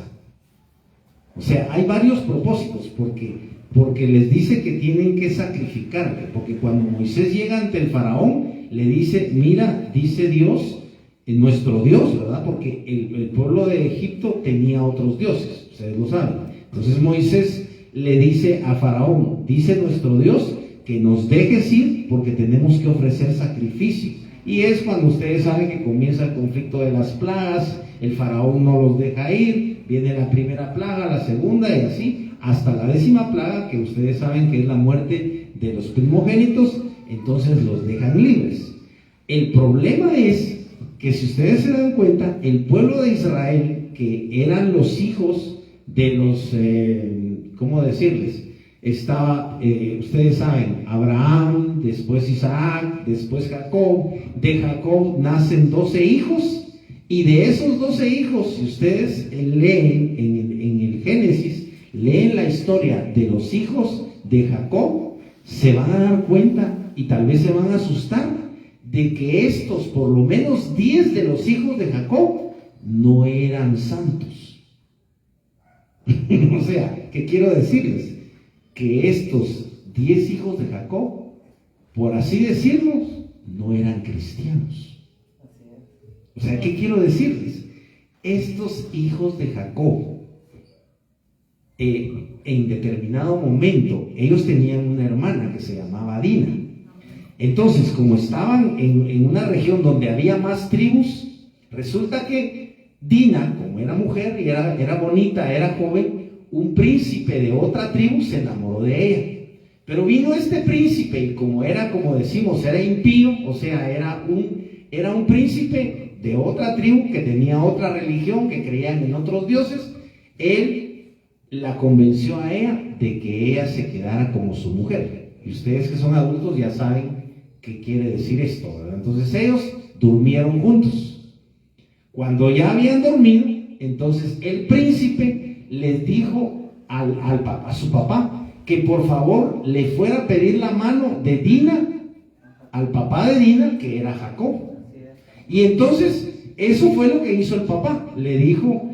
O sea, hay varios propósitos, porque les dice que tienen que sacrificarle, porque cuando Moisés llega ante el faraón, le dice, mira, dice Dios, nuestro Dios, ¿verdad? Porque el pueblo de Egipto tenía otros dioses, ustedes lo saben. Entonces Moisés le dice a faraón, dice nuestro Dios, que nos dejes ir porque tenemos que ofrecer sacrificio. Y es cuando ustedes saben que comienza el conflicto de las plagas, el faraón no los deja ir, viene la primera plaga, la segunda y así, hasta la 10ª plaga, que ustedes saben que es la muerte de los primogénitos, entonces los dejan libres. El problema es que si ustedes se dan cuenta, el pueblo de Israel, que eran los hijos de los, ¿cómo decirles? Estaba, ustedes saben, Abraham, después Isaac, después Jacob. De Jacob nacen 12 hijos, y de esos 12 hijos, si ustedes leen en el Génesis, leen la historia de los hijos de Jacob, se van a dar cuenta y tal vez se van a asustar de que estos, por lo menos 10 de los hijos de Jacob, no eran santos. O sea, ¿qué quiero decirles? Que estos 10 hijos de Jacob, por así decirlo, no eran cristianos. O sea, ¿qué quiero decirles? Estos hijos de Jacob, en determinado momento, ellos tenían una hermana que se llamaba Dina. Entonces, como estaban en una región donde había más tribus, resulta que Dina, como era mujer y era bonita, era joven, un príncipe de otra tribu se enamoró de ella. Pero vino este príncipe y como decimos, era impío, o sea, era un príncipe de otra tribu que tenía otra religión, que creían en otros dioses. Él la convenció a ella de que ella se quedara como su mujer. Y ustedes que son adultos ya saben qué quiere decir esto, ¿verdad? Entonces ellos durmieron juntos. Cuando ya habían dormido, entonces el príncipe les dijo a su papá que por favor le fuera a pedir la mano de Dina al papá de Dina, que era Jacob. Y entonces eso fue lo que hizo el papá. Le dijo,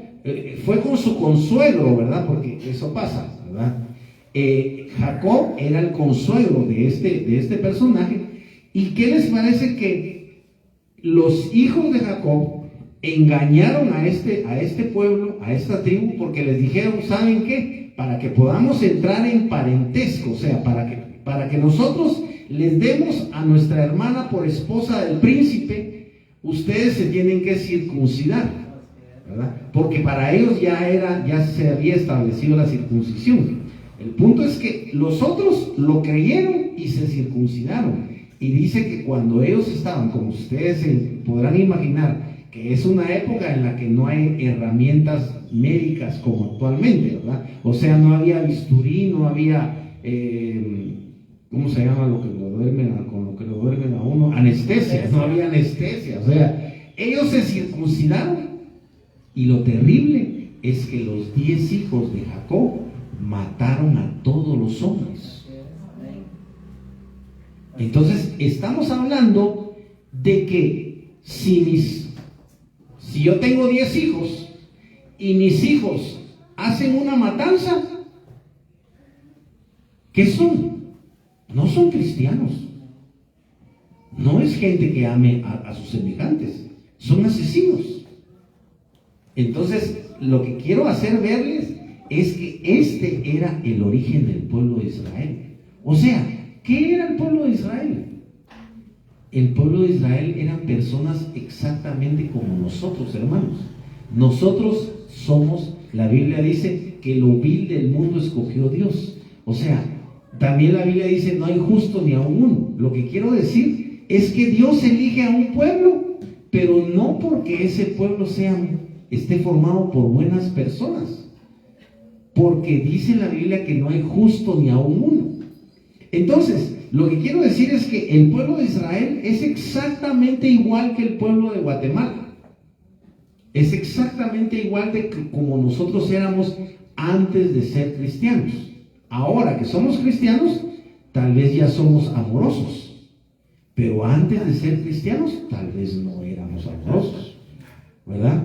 fue con su consuegro, ¿verdad? Porque eso pasa, ¿verdad? Jacob era el consuegro de este personaje. ¿Y qué les parece? Que los hijos de Jacob engañaron a este pueblo, a esta tribu, porque les dijeron, ¿saben qué? Para que podamos entrar en parentesco, o sea, para que nosotros les demos a nuestra hermana por esposa del príncipe, ustedes se tienen que circuncidar, ¿verdad? Porque para ellos ya se había establecido la circuncisión. El punto es que los otros lo creyeron y se circuncidaron. Y dice que cuando ellos estaban, como ustedes se podrán imaginar, que es una época en la que no hay herramientas médicas como actualmente, ¿verdad? O sea, no había bisturí, no había, ¿cómo se llama lo que lo duermen a uno? Anestesia, no había anestesia. O sea, ellos se circuncidaron, y lo terrible es que los 10 hijos de Jacob mataron a todos los hombres. Entonces, estamos hablando de que si yo tengo 10 hijos y mis hijos hacen una matanza, ¿qué son? No son cristianos. No es gente que ame a sus semejantes. Son asesinos. Entonces, lo que quiero hacer verles es que este era el origen del pueblo de Israel. O sea, ¿qué era el pueblo de Israel? El pueblo de Israel eran personas exactamente como nosotros, hermanos. Nosotros somos, la Biblia dice que lo vil del mundo escogió Dios. O sea, también la Biblia dice no hay justo ni aun uno. Lo que quiero decir es que Dios elige a un pueblo, pero no porque ese pueblo esté formado por buenas personas, porque dice la Biblia que no hay justo ni aún uno. Entonces, lo que quiero decir es que el pueblo de Israel es exactamente igual que el pueblo de Guatemala. Es exactamente igual de como nosotros éramos antes de ser cristianos. Ahora que somos cristianos, tal vez ya somos amorosos, pero antes de ser cristianos, tal vez no éramos amorosos, ¿verdad?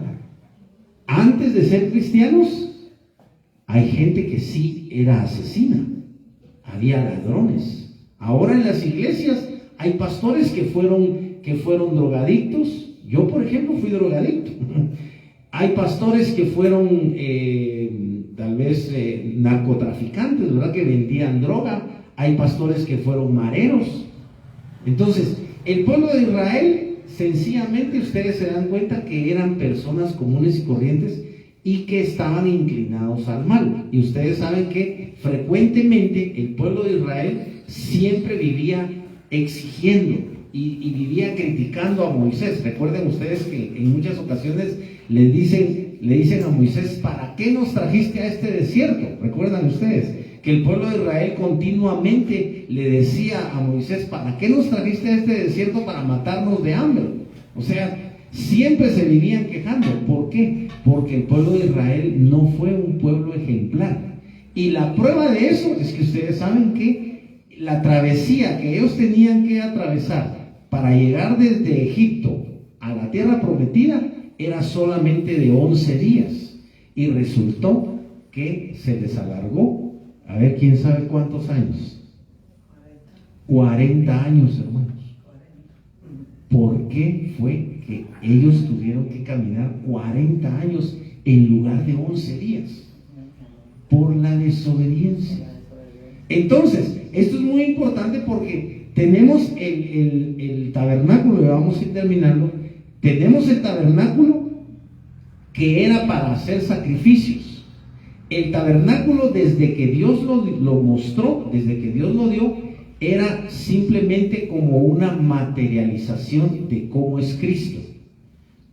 Antes de ser cristianos, hay gente que sí era asesina, había ladrones. Ahora en las iglesias hay pastores que fueron drogadictos. Yo, por ejemplo, fui drogadicto. Hay pastores que fueron tal vez narcotraficantes, ¿verdad? Que vendían droga. Hay pastores que fueron mareros. Entonces, el pueblo de Israel, sencillamente ustedes se dan cuenta que eran personas comunes y corrientes y que estaban inclinados al mal. Y ustedes saben que frecuentemente el pueblo de Israel siempre vivía exigiendo y vivía criticando a Moisés. Recuerden ustedes que en muchas ocasiones le dicen a Moisés: ¿para qué nos trajiste a este desierto? ¿Recuerdan ustedes? Que el pueblo de Israel continuamente le decía a Moisés: ¿para qué nos trajiste a este desierto para matarnos de hambre? O sea, siempre se vivían quejando. ¿Por qué? Porque el pueblo de Israel no fue un pueblo ejemplar. Y la prueba de eso es que ustedes saben que la travesía que ellos tenían que atravesar para llegar desde Egipto a la tierra prometida era solamente de 11 días. Y resultó que se les alargó, a ver, ¿quién sabe cuántos años? 40 años, hermanos. ¿Por qué fue que ellos tuvieron que caminar 40 años en lugar de 11 días? Por la desobediencia. Entonces, esto es muy importante porque tenemos el tabernáculo, y vamos a ir terminando. Tenemos el tabernáculo que era para hacer sacrificios. El tabernáculo, desde que Dios lo mostró, desde que Dios lo dio, era simplemente como una materialización de cómo es Cristo.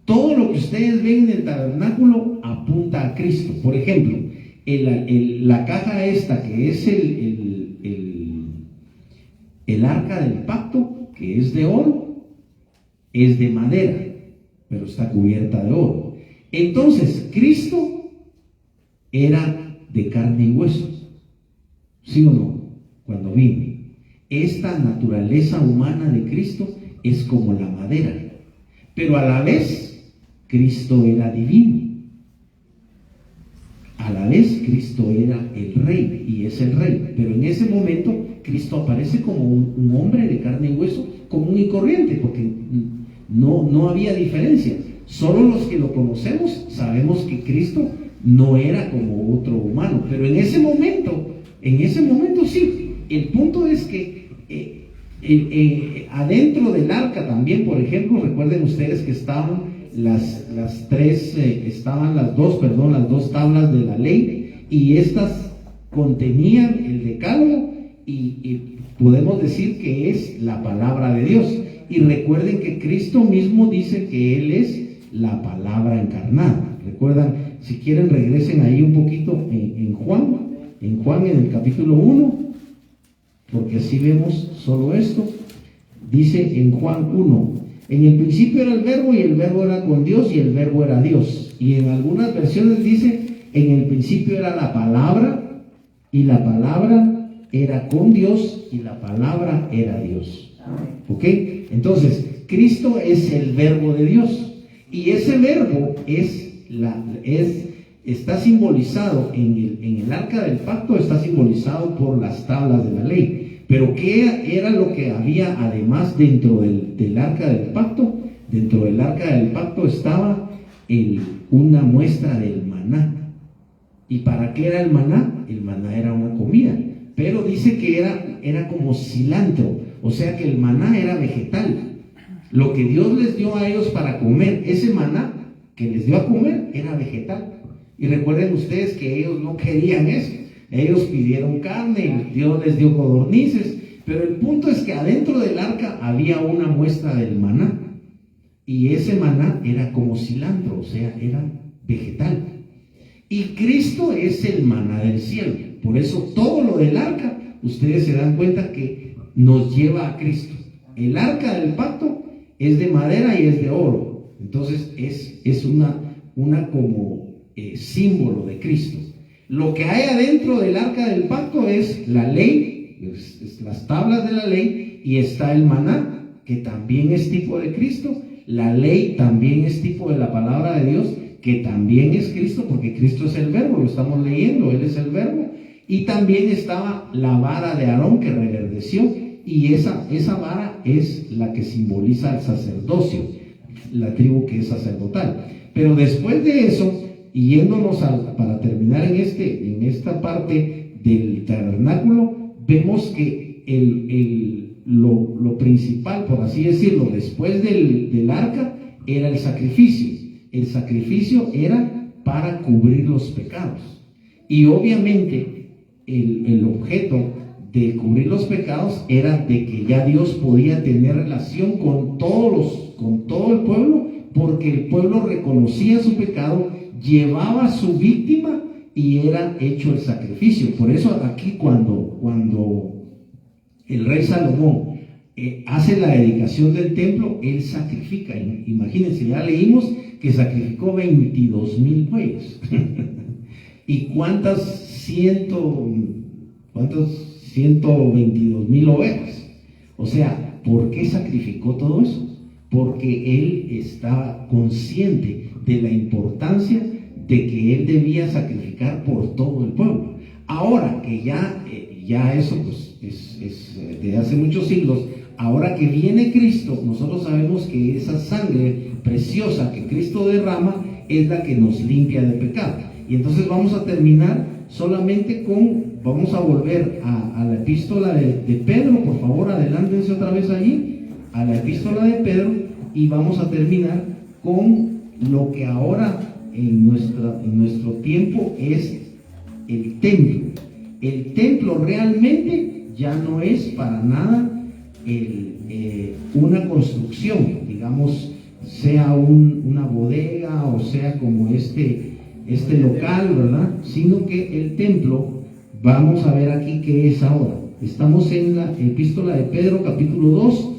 Todo lo que ustedes ven en el tabernáculo apunta a Cristo. Por ejemplo, la caja esta que es el arca del pacto, que es de oro, es de madera, pero está cubierta de oro. Entonces, Cristo era de carne y hueso, ¿sí o no? Cuando vino, esta naturaleza humana de Cristo es como la madera, pero a la vez Cristo era divino. A la vez Cristo era el rey y es el rey, pero en ese momento Cristo aparece como un hombre de carne y hueso común y corriente, porque no había diferencia. Solo los que lo conocemos sabemos que Cristo no era como otro humano, pero en ese momento sí. El punto es que adentro del arca también, por ejemplo, recuerden ustedes que estaban las dos tablas de la ley, y estas contenían el decálogo, y podemos decir que es la palabra de Dios. Y recuerden que Cristo mismo dice que Él es la palabra encarnada. Recuerdan, si quieren regresen ahí un poquito en Juan en el capítulo 1, porque así vemos solo esto. Dice en Juan 1: en el principio era el verbo, y el verbo era con Dios, y el verbo era Dios. Y en algunas versiones dice: en el principio era la palabra, y la palabra era con Dios, y la palabra era Dios. ¿Ok? Entonces, Cristo es el verbo de Dios, y ese verbo está simbolizado en el arca del pacto, está simbolizado por las tablas de la ley. Pero ¿qué era lo que había además dentro del arca del pacto? Dentro del arca del pacto estaba una muestra del maná. ¿Y para qué era el maná? El maná era una comida, pero dice que era como cilantro, o sea que el maná era vegetal. Lo que Dios les dio a ellos para comer, ese maná que les dio a comer, era vegetal. Y recuerden ustedes que ellos no querían eso. Ellos pidieron carne y Dios les dio codornices. Pero el punto es que adentro del arca había una muestra del maná. Y ese maná era como cilantro, o sea, era vegetal. Y Cristo es el maná del cielo. Por eso todo lo del arca, ustedes se dan cuenta que nos lleva a Cristo. El arca del pacto es de madera y es de oro. Entonces es una como símbolo de Cristo. Lo que hay adentro del arca del pacto es la ley, es las tablas de la ley, y está el maná, que también es tipo de Cristo. La ley también es tipo de la palabra de Dios, que también es Cristo, porque Cristo es el verbo, lo estamos leyendo, Él es el verbo. Y también estaba la vara de Aarón que reverdeció, y esa vara es la que simboliza el sacerdocio, la tribu que es sacerdotal. Pero después de eso, y yéndonos para terminar en esta parte del tabernáculo, vemos que lo principal, por así decirlo, después del arca, era el sacrificio. El sacrificio era para cubrir los pecados. Y obviamente el objeto de cubrir los pecados era de que ya Dios podía tener relación con todo el pueblo, porque el pueblo reconocía su pecado, llevaba a su víctima y era hecho el sacrificio. Por eso aquí cuando el rey Salomón hace la dedicación del templo, él sacrifica. Imagínense, ya leímos que sacrificó 22,000 bueyes. ¿Y cuántas 122,000 ovejas? O sea, ¿por qué sacrificó todo eso? Porque él estaba consciente de la importancia de que él debía sacrificar por todo el pueblo. Ahora que ya eso pues, es de hace muchos siglos, ahora que viene Cristo, nosotros sabemos que esa sangre preciosa que Cristo derrama es la que nos limpia de pecado. Y entonces vamos a terminar solamente vamos a volver a la epístola de Pedro. Por favor, adelántense otra vez allí, a la epístola de Pedro, y vamos a terminar con lo que ahora en nuestro tiempo es el templo. El templo realmente ya no es para nada una construcción, digamos, sea una bodega o sea como este local, ¿verdad? Sino que el templo, vamos a ver aquí qué es ahora. Estamos en la epístola de Pedro, capítulo 2,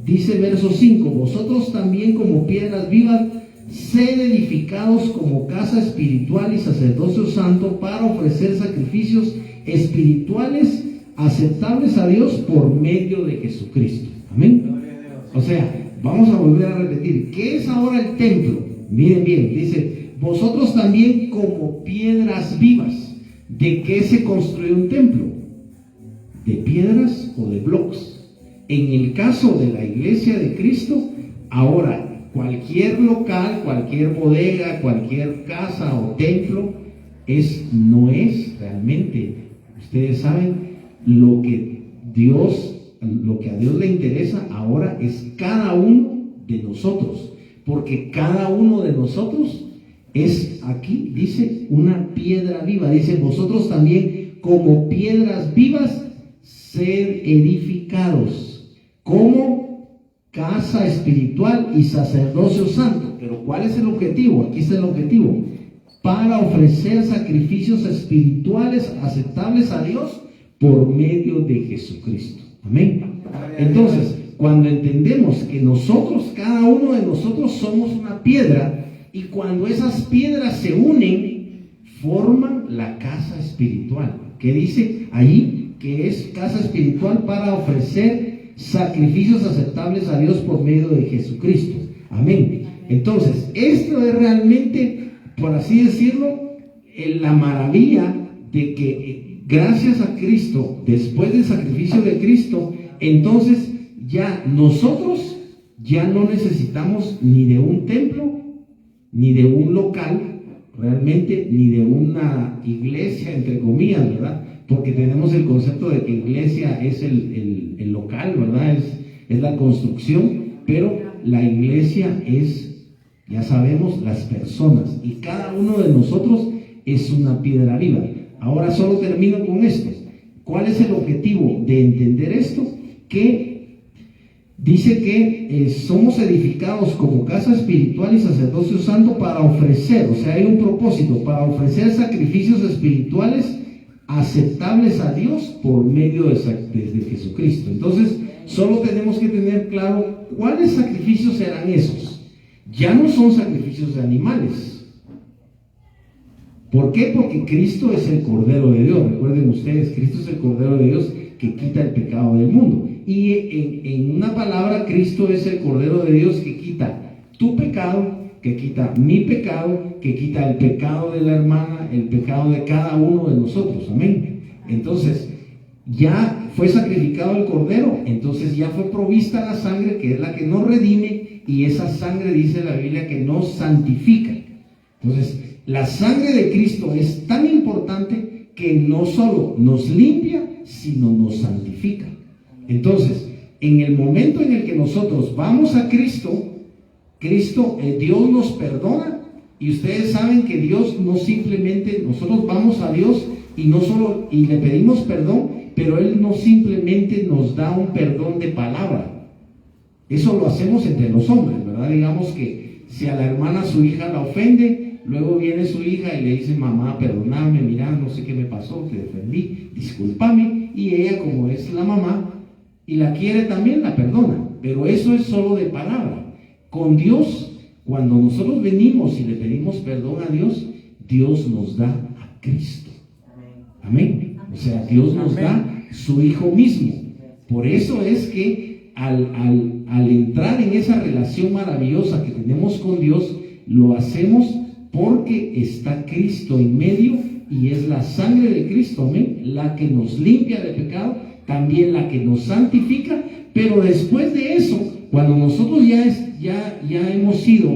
dice verso 5: vosotros también como piedras vivas, sed edificados como casa espiritual y sacerdocio santo, para ofrecer sacrificios espirituales aceptables a Dios por medio de Jesucristo. Amén. O sea, vamos a volver a repetir, ¿qué es ahora el templo? Miren bien, dice, vosotros también como piedras vivas. ¿De qué se construye un templo? ¿De piedras o de bloques? En el caso de la iglesia de Cristo, ahora cualquier local, cualquier bodega, cualquier casa o templo no es realmente, ustedes saben, lo que a Dios le interesa ahora es cada uno de nosotros, porque cada uno de nosotros es, aquí dice, una piedra viva. Dice, vosotros también como piedras vivas, sed edificados como casa espiritual y sacerdocio santo. Pero ¿cuál es el objetivo? Aquí está el objetivo: para ofrecer sacrificios espirituales aceptables a Dios por medio de Jesucristo. Amén. Entonces, cuando entendemos que nosotros, cada uno de nosotros somos una piedra, y cuando esas piedras se unen, forman la casa espiritual, que dice allí que es casa espiritual para ofrecer sacrificios aceptables a Dios por medio de Jesucristo. Amén. Entonces, esto es realmente, por así decirlo, la maravilla de que gracias a Cristo, después del sacrificio de Cristo, entonces ya nosotros ya no necesitamos ni de un templo, ni de un local, realmente, ni de una iglesia, entre comillas, ¿verdad? Porque tenemos el concepto de que iglesia es el local, ¿verdad? Es la construcción, pero la iglesia es, ya sabemos, las personas, y cada uno de nosotros es una piedra viva. Ahora solo termino con esto. ¿Cuál es el objetivo de entender esto? Que dice que somos edificados como casa espiritual y sacerdocio santo para ofrecer, o sea, hay un propósito, para ofrecer sacrificios espirituales aceptables a Dios por medio de Jesucristo. Entonces, solo tenemos que tener claro cuáles sacrificios serán esos. Ya no son sacrificios de animales. ¿Por qué? Porque Cristo es el Cordero de Dios. Recuerden ustedes, Cristo es el Cordero de Dios que quita el pecado del mundo. Y en una palabra, Cristo es el Cordero de Dios que quita tu pecado, que quita mi pecado, que quita el pecado de la hermana, el pecado de cada uno de nosotros. Amén. Entonces, ya fue sacrificado el Cordero, entonces ya fue provista la sangre, que es la que nos redime, y esa sangre, dice la Biblia, que nos santifica. Entonces, la sangre de Cristo es tan importante que no solo nos limpia, sino nos santifica. Entonces, en el momento en el que nosotros vamos a Cristo, Dios nos perdona, y ustedes saben que Dios no simplemente, nosotros vamos a Dios y le pedimos perdón, pero Él no simplemente nos da un perdón de palabra. Eso lo hacemos entre los hombres, ¿verdad? Digamos que si a la hermana su hija la ofende, luego viene su hija y le dice: mamá, perdóname, mira, no sé qué me pasó, te defendí, discúlpame, y ella, como es la mamá y la quiere también, la perdona. Pero eso es solo de palabra. Con Dios, cuando nosotros venimos y le pedimos perdón a Dios, Dios nos da a Cristo. Amén. O sea, Dios nos da su Hijo mismo. Por eso es que al entrar en esa relación maravillosa que tenemos con Dios, lo hacemos porque está Cristo en medio, y es la sangre de Cristo, amén, la que nos limpia de pecado, también la que nos santifica. Pero después de eso, cuando nosotros ya hemos sido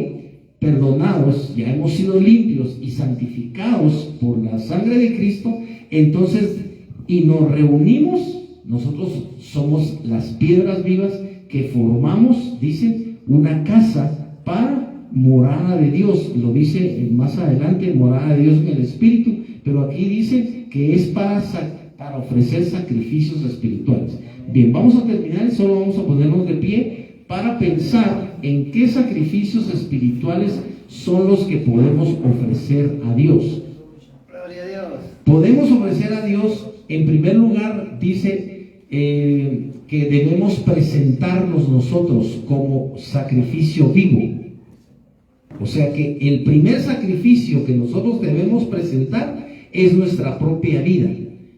perdonados, ya hemos sido limpios y santificados por la sangre de Cristo, entonces, y nos reunimos, nosotros somos las piedras vivas que formamos, dice, una casa para morada de Dios. Lo dice más adelante, morada de Dios en el Espíritu, pero aquí dice que es para ofrecer sacrificios espirituales. Bien, vamos a terminar, solo vamos a ponernos de pie para pensar en qué sacrificios espirituales son los que podemos ofrecer a Dios. Gloria a Dios. Podemos ofrecer a Dios, en primer lugar, dice que debemos presentarnos nosotros como sacrificio vivo. O sea que el primer sacrificio que nosotros debemos presentar es nuestra propia vida.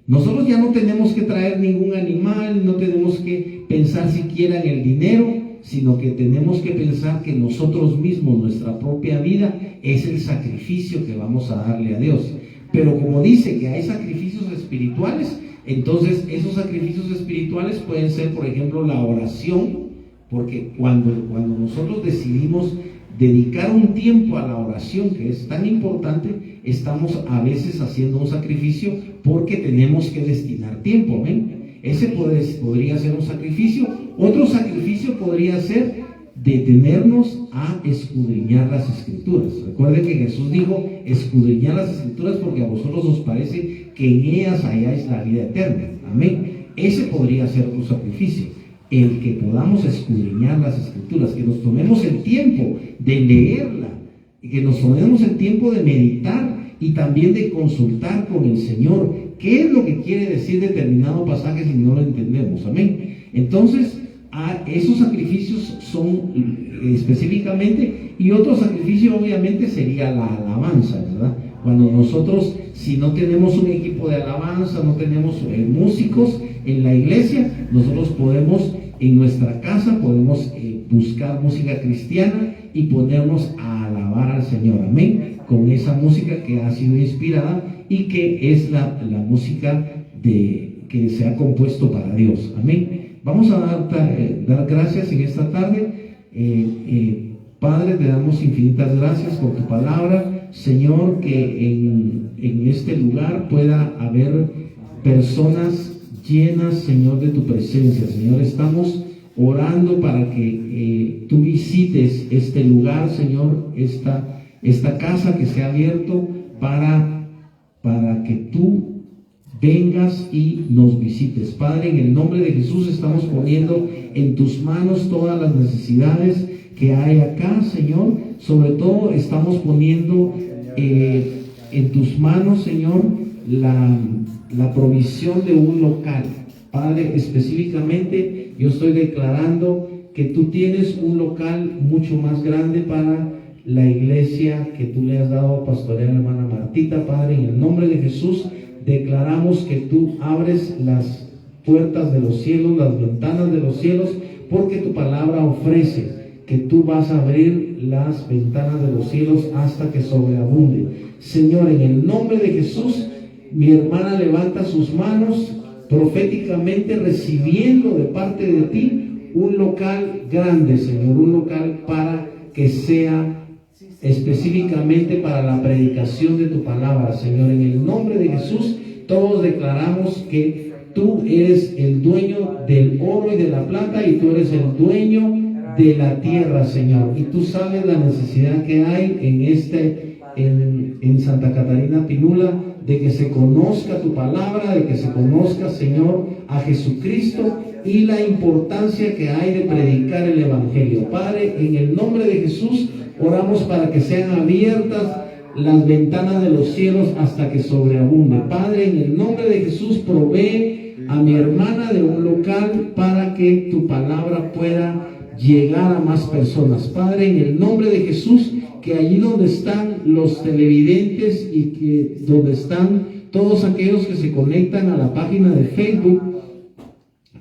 Nosotros ya no tenemos que traer ningún animal, no tenemos que pensar siquiera en el dinero, sino que tenemos que pensar que nosotros mismos, nuestra propia vida, es el sacrificio que vamos a darle a Dios. Pero como dice que hay sacrificios espirituales, entonces esos sacrificios espirituales pueden ser, por ejemplo, la oración, porque cuando nosotros decidimos dedicar un tiempo a la oración, que es tan importante, estamos a veces haciendo un sacrificio porque tenemos que destinar tiempo, amén. Ese podría ser un sacrificio. Otro sacrificio podría ser detenernos a escudriñar las Escrituras. Recuerden que Jesús dijo: escudriñar las Escrituras porque a vosotros os parece que en ellas halláis la vida eterna. Amén. Ese podría ser otro sacrificio. El que podamos escudriñar las Escrituras, que nos tomemos el tiempo de leerla, que nos tomemos el tiempo de meditar y también de consultar con el Señor qué es lo que quiere decir determinado pasaje si no lo entendemos. Amén. Entonces, esos sacrificios son específicamente, y otro sacrificio obviamente sería la alabanza, ¿verdad? Cuando nosotros, si no tenemos un equipo de alabanza, no tenemos músicos en la iglesia, nosotros podemos en nuestra casa, podemos buscar música cristiana y ponernos a alabar al Señor, amén, con esa música que ha sido inspirada y que es la música que se ha compuesto para Dios, amén. Vamos a dar gracias en esta tarde. Padre, te damos infinitas gracias por tu palabra, Señor, que en este lugar pueda haber personas llenas, Señor, de tu presencia. Señor, estamos orando para que tú visites este lugar, Señor, esta casa que se ha abierto para que tú vengas y nos visites. Padre, en el nombre de Jesús estamos poniendo en tus manos todas las necesidades que hay acá, Señor. Sobre todo estamos poniendo en tus manos, Señor, la provisión de un local. Padre, específicamente yo estoy declarando que tú tienes un local mucho más grande para la iglesia que tú le has dado a pastorear a la hermana Martita. Padre, en el nombre de Jesús declaramos que tú abres las puertas de los cielos, las ventanas de los cielos, porque tu palabra ofrece que tú vas a abrir las ventanas de los cielos hasta que sobreabunde. Señor, en el nombre de Jesús, mi hermana levanta sus manos proféticamente, recibiendo de parte de ti un local grande, Señor, un local para que sea específicamente para la predicación de tu palabra, Señor. En el nombre de Jesús, todos declaramos que tú eres el dueño del oro y de la plata, y tú eres el dueño de la tierra, Señor. Y tú sabes la necesidad que hay en Santa Catarina Pinula, de que se conozca tu palabra, de que se conozca, Señor, a Jesucristo, y la importancia que hay de predicar el Evangelio. Padre, en el nombre de Jesús, oramos para que sean abiertas las ventanas de los cielos hasta que sobreabunde. Padre, en el nombre de Jesús, provee a mi hermana de un local para que tu palabra pueda llegar a más personas. Padre, en el nombre de Jesús, que allí donde están los televidentes y que donde están todos aquellos que se conectan a la página de Facebook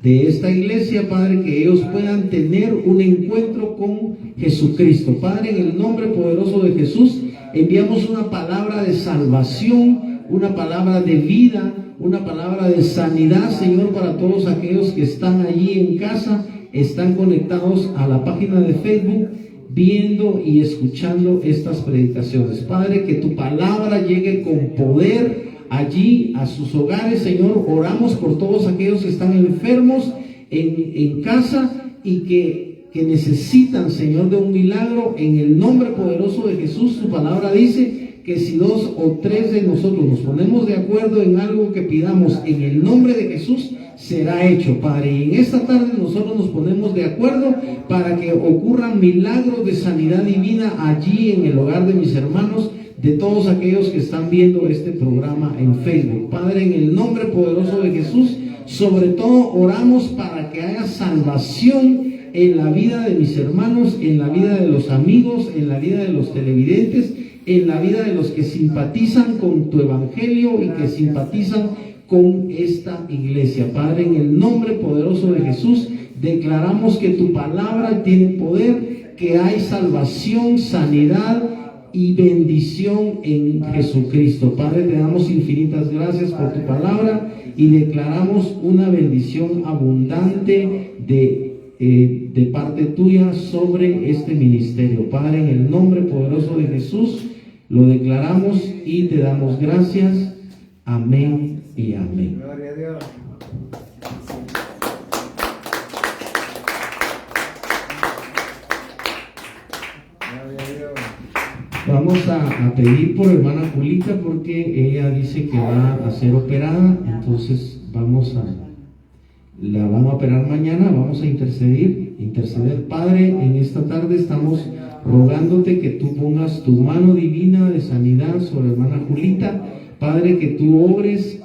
de esta iglesia, Padre, que ellos puedan tener un encuentro con Jesucristo. Padre, en el nombre poderoso de Jesús, enviamos una palabra de salvación, una palabra de vida, una palabra de sanidad, Señor, para todos aquellos que están allí en casa, están conectados a la página de Facebook, viendo y escuchando estas predicaciones. Padre, que tu palabra llegue con poder allí a sus hogares, Señor. Oramos por todos aquellos que están enfermos en casa y que necesitan, Señor, de un milagro. En el nombre poderoso de Jesús, tu palabra dice que si 2 o 3 de nosotros nos ponemos de acuerdo en algo que pidamos en el nombre de Jesús, será hecho, Padre. Y en esta tarde nosotros nos ponemos de acuerdo para que ocurran milagros de sanidad divina allí en el hogar de mis hermanos, de todos aquellos que están viendo este programa en Facebook. Padre, en el nombre poderoso de Jesús, sobre todo oramos para que haya salvación en la vida de mis hermanos, en la vida de los amigos, en la vida de los televidentes, en la vida de los que simpatizan con tu evangelio y que simpatizan con esta iglesia. Padre, en el nombre poderoso de Jesús, declaramos que tu palabra tiene poder, que hay salvación, sanidad y bendición en Jesucristo. Padre, te damos infinitas gracias por tu palabra y declaramos una bendición abundante de parte tuya sobre este ministerio. Padre, en el nombre poderoso de Jesús, lo declaramos y te damos gracias. Amén y amén. Gloria a Dios. Gloria a Dios. Vamos a pedir por hermana Julita porque ella dice que va a ser operada, entonces la vamos a operar mañana, vamos a interceder. Padre, en esta tarde estamos rogándote que tú pongas tu mano divina de sanidad sobre hermana Julita. Padre, que tú obres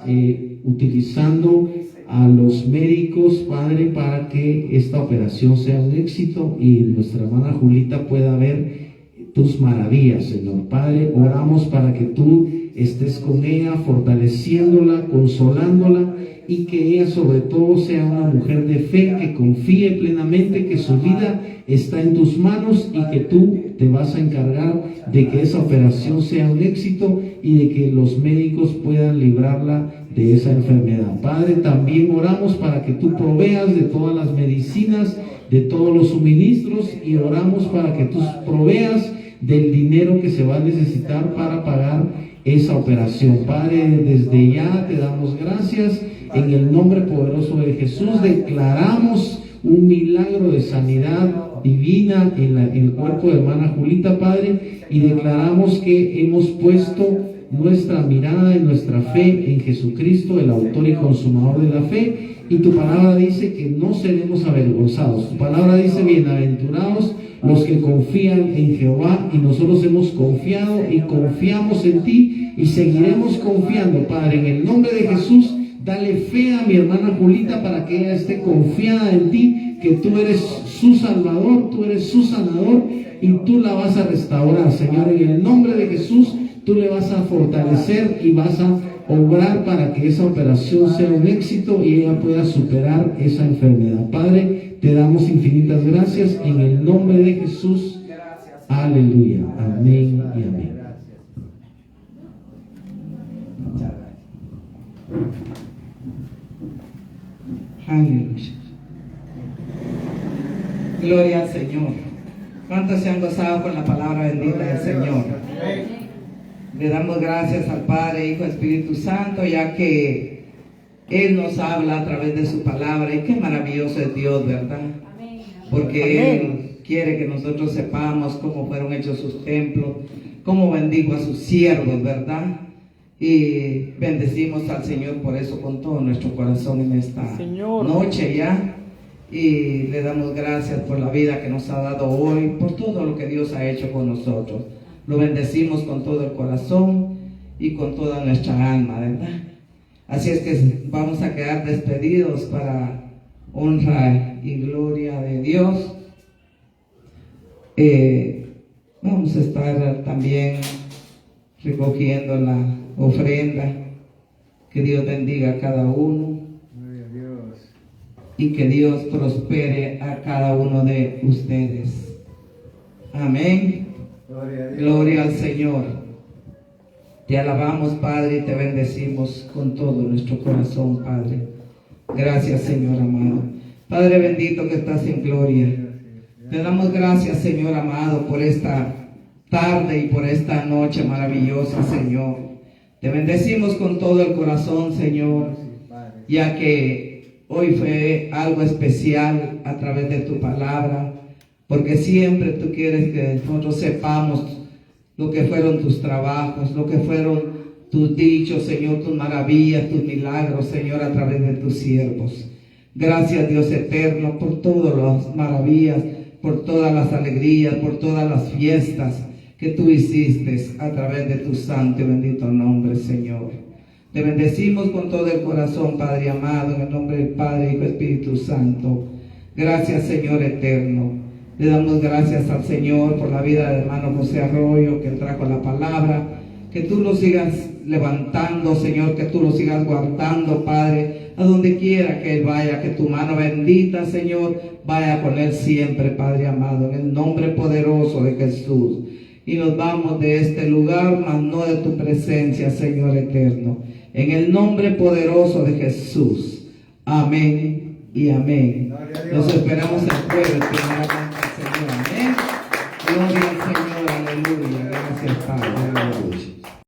utilizando a los médicos, Padre, para que esta operación sea un éxito y nuestra hermana Julita pueda ver tus maravillas, Señor. Padre, oramos para que tú estés con ella, fortaleciéndola, consolándola, y que ella sobre todo sea una mujer de fe, que confíe plenamente que su vida está en tus manos y que tú te vas a encargar de que esa operación sea un éxito y de que los médicos puedan librarla de esa enfermedad. Padre, también oramos para que tú proveas de todas las medicinas, de todos los suministros, y oramos para que tú proveas del dinero que se va a necesitar para pagar esa operación. Padre, desde ya te damos gracias. En el nombre poderoso de Jesús declaramos un milagro de sanidad divina en el cuerpo de hermana Julita, Padre, y declaramos que hemos puesto nuestra mirada y nuestra fe en Jesucristo, el autor y consumador de la fe. Y tu palabra dice que no seremos avergonzados. Tu palabra dice: bienaventurados los que confían en Jehová. Y nosotros hemos confiado y confiamos en ti y seguiremos confiando, Padre, en el nombre de Jesús. Dale fe a mi hermana Julita para que ella esté confiada en ti, que tú eres su Salvador, tú eres su sanador y tú la vas a restaurar, Señor. En el nombre de Jesús, tú le vas a fortalecer y vas a obrar para que esa operación sea un éxito y ella pueda superar esa enfermedad. Padre, te damos infinitas gracias en el nombre de Jesús. Aleluya. Amén y amén. Aleluya. Gloria al Señor. ¿Cuántos se han gozado con la palabra bendita del Señor? Le damos gracias al Padre, Hijo, Espíritu Santo, ya que Él nos habla a través de su palabra. Y qué maravilloso es Dios, ¿verdad? Porque Él quiere que nosotros sepamos cómo fueron hechos sus templos, cómo bendijo a sus siervos, ¿verdad? Y bendecimos al Señor por eso con todo nuestro corazón en esta noche ya. Y le damos gracias por la vida que nos ha dado hoy, por todo lo que Dios ha hecho con nosotros. Lo bendecimos con todo el corazón y con toda nuestra alma, ¿verdad? Así es que vamos a quedar despedidos para honra y gloria de Dios. Vamos a estar también recogiendo la ofrenda. Que Dios bendiga a cada uno y que Dios prospere a cada uno de ustedes. Amén. Gloria al Señor. Te alabamos, Padre, y te bendecimos con todo nuestro corazón, Padre. Gracias, Señor amado. Padre bendito que estás en gloria, te damos gracias, Señor amado, por esta tarde y por esta noche maravillosa, Señor. Te bendecimos con todo el corazón, Señor, ya que hoy fue algo especial a través de tu palabra, porque siempre tú quieres que nosotros sepamos lo que fueron tus trabajos, lo que fueron tus dichos, Señor, tus maravillas, tus milagros, Señor, a través de tus siervos. Gracias, Dios eterno, por todas las maravillas, por todas las alegrías, por todas las fiestas que tú hiciste a través de tu santo y bendito nombre, Señor. Te bendecimos con todo el corazón, Padre amado, en el nombre del Padre, Hijo y Espíritu Santo. Gracias, Señor eterno. Le damos gracias al Señor por la vida del hermano José Arroyo, que trajo la palabra. Que tú lo sigas levantando, Señor, que tú lo sigas guardando, Padre, a donde quiera que él vaya, que tu mano bendita, Señor, vaya con él siempre, Padre amado, en el nombre poderoso de Jesús. Y nos vamos de este lugar, mas no de tu presencia, Señor eterno, en el nombre poderoso de Jesús. Amén y amén. Nos esperamos el jueves.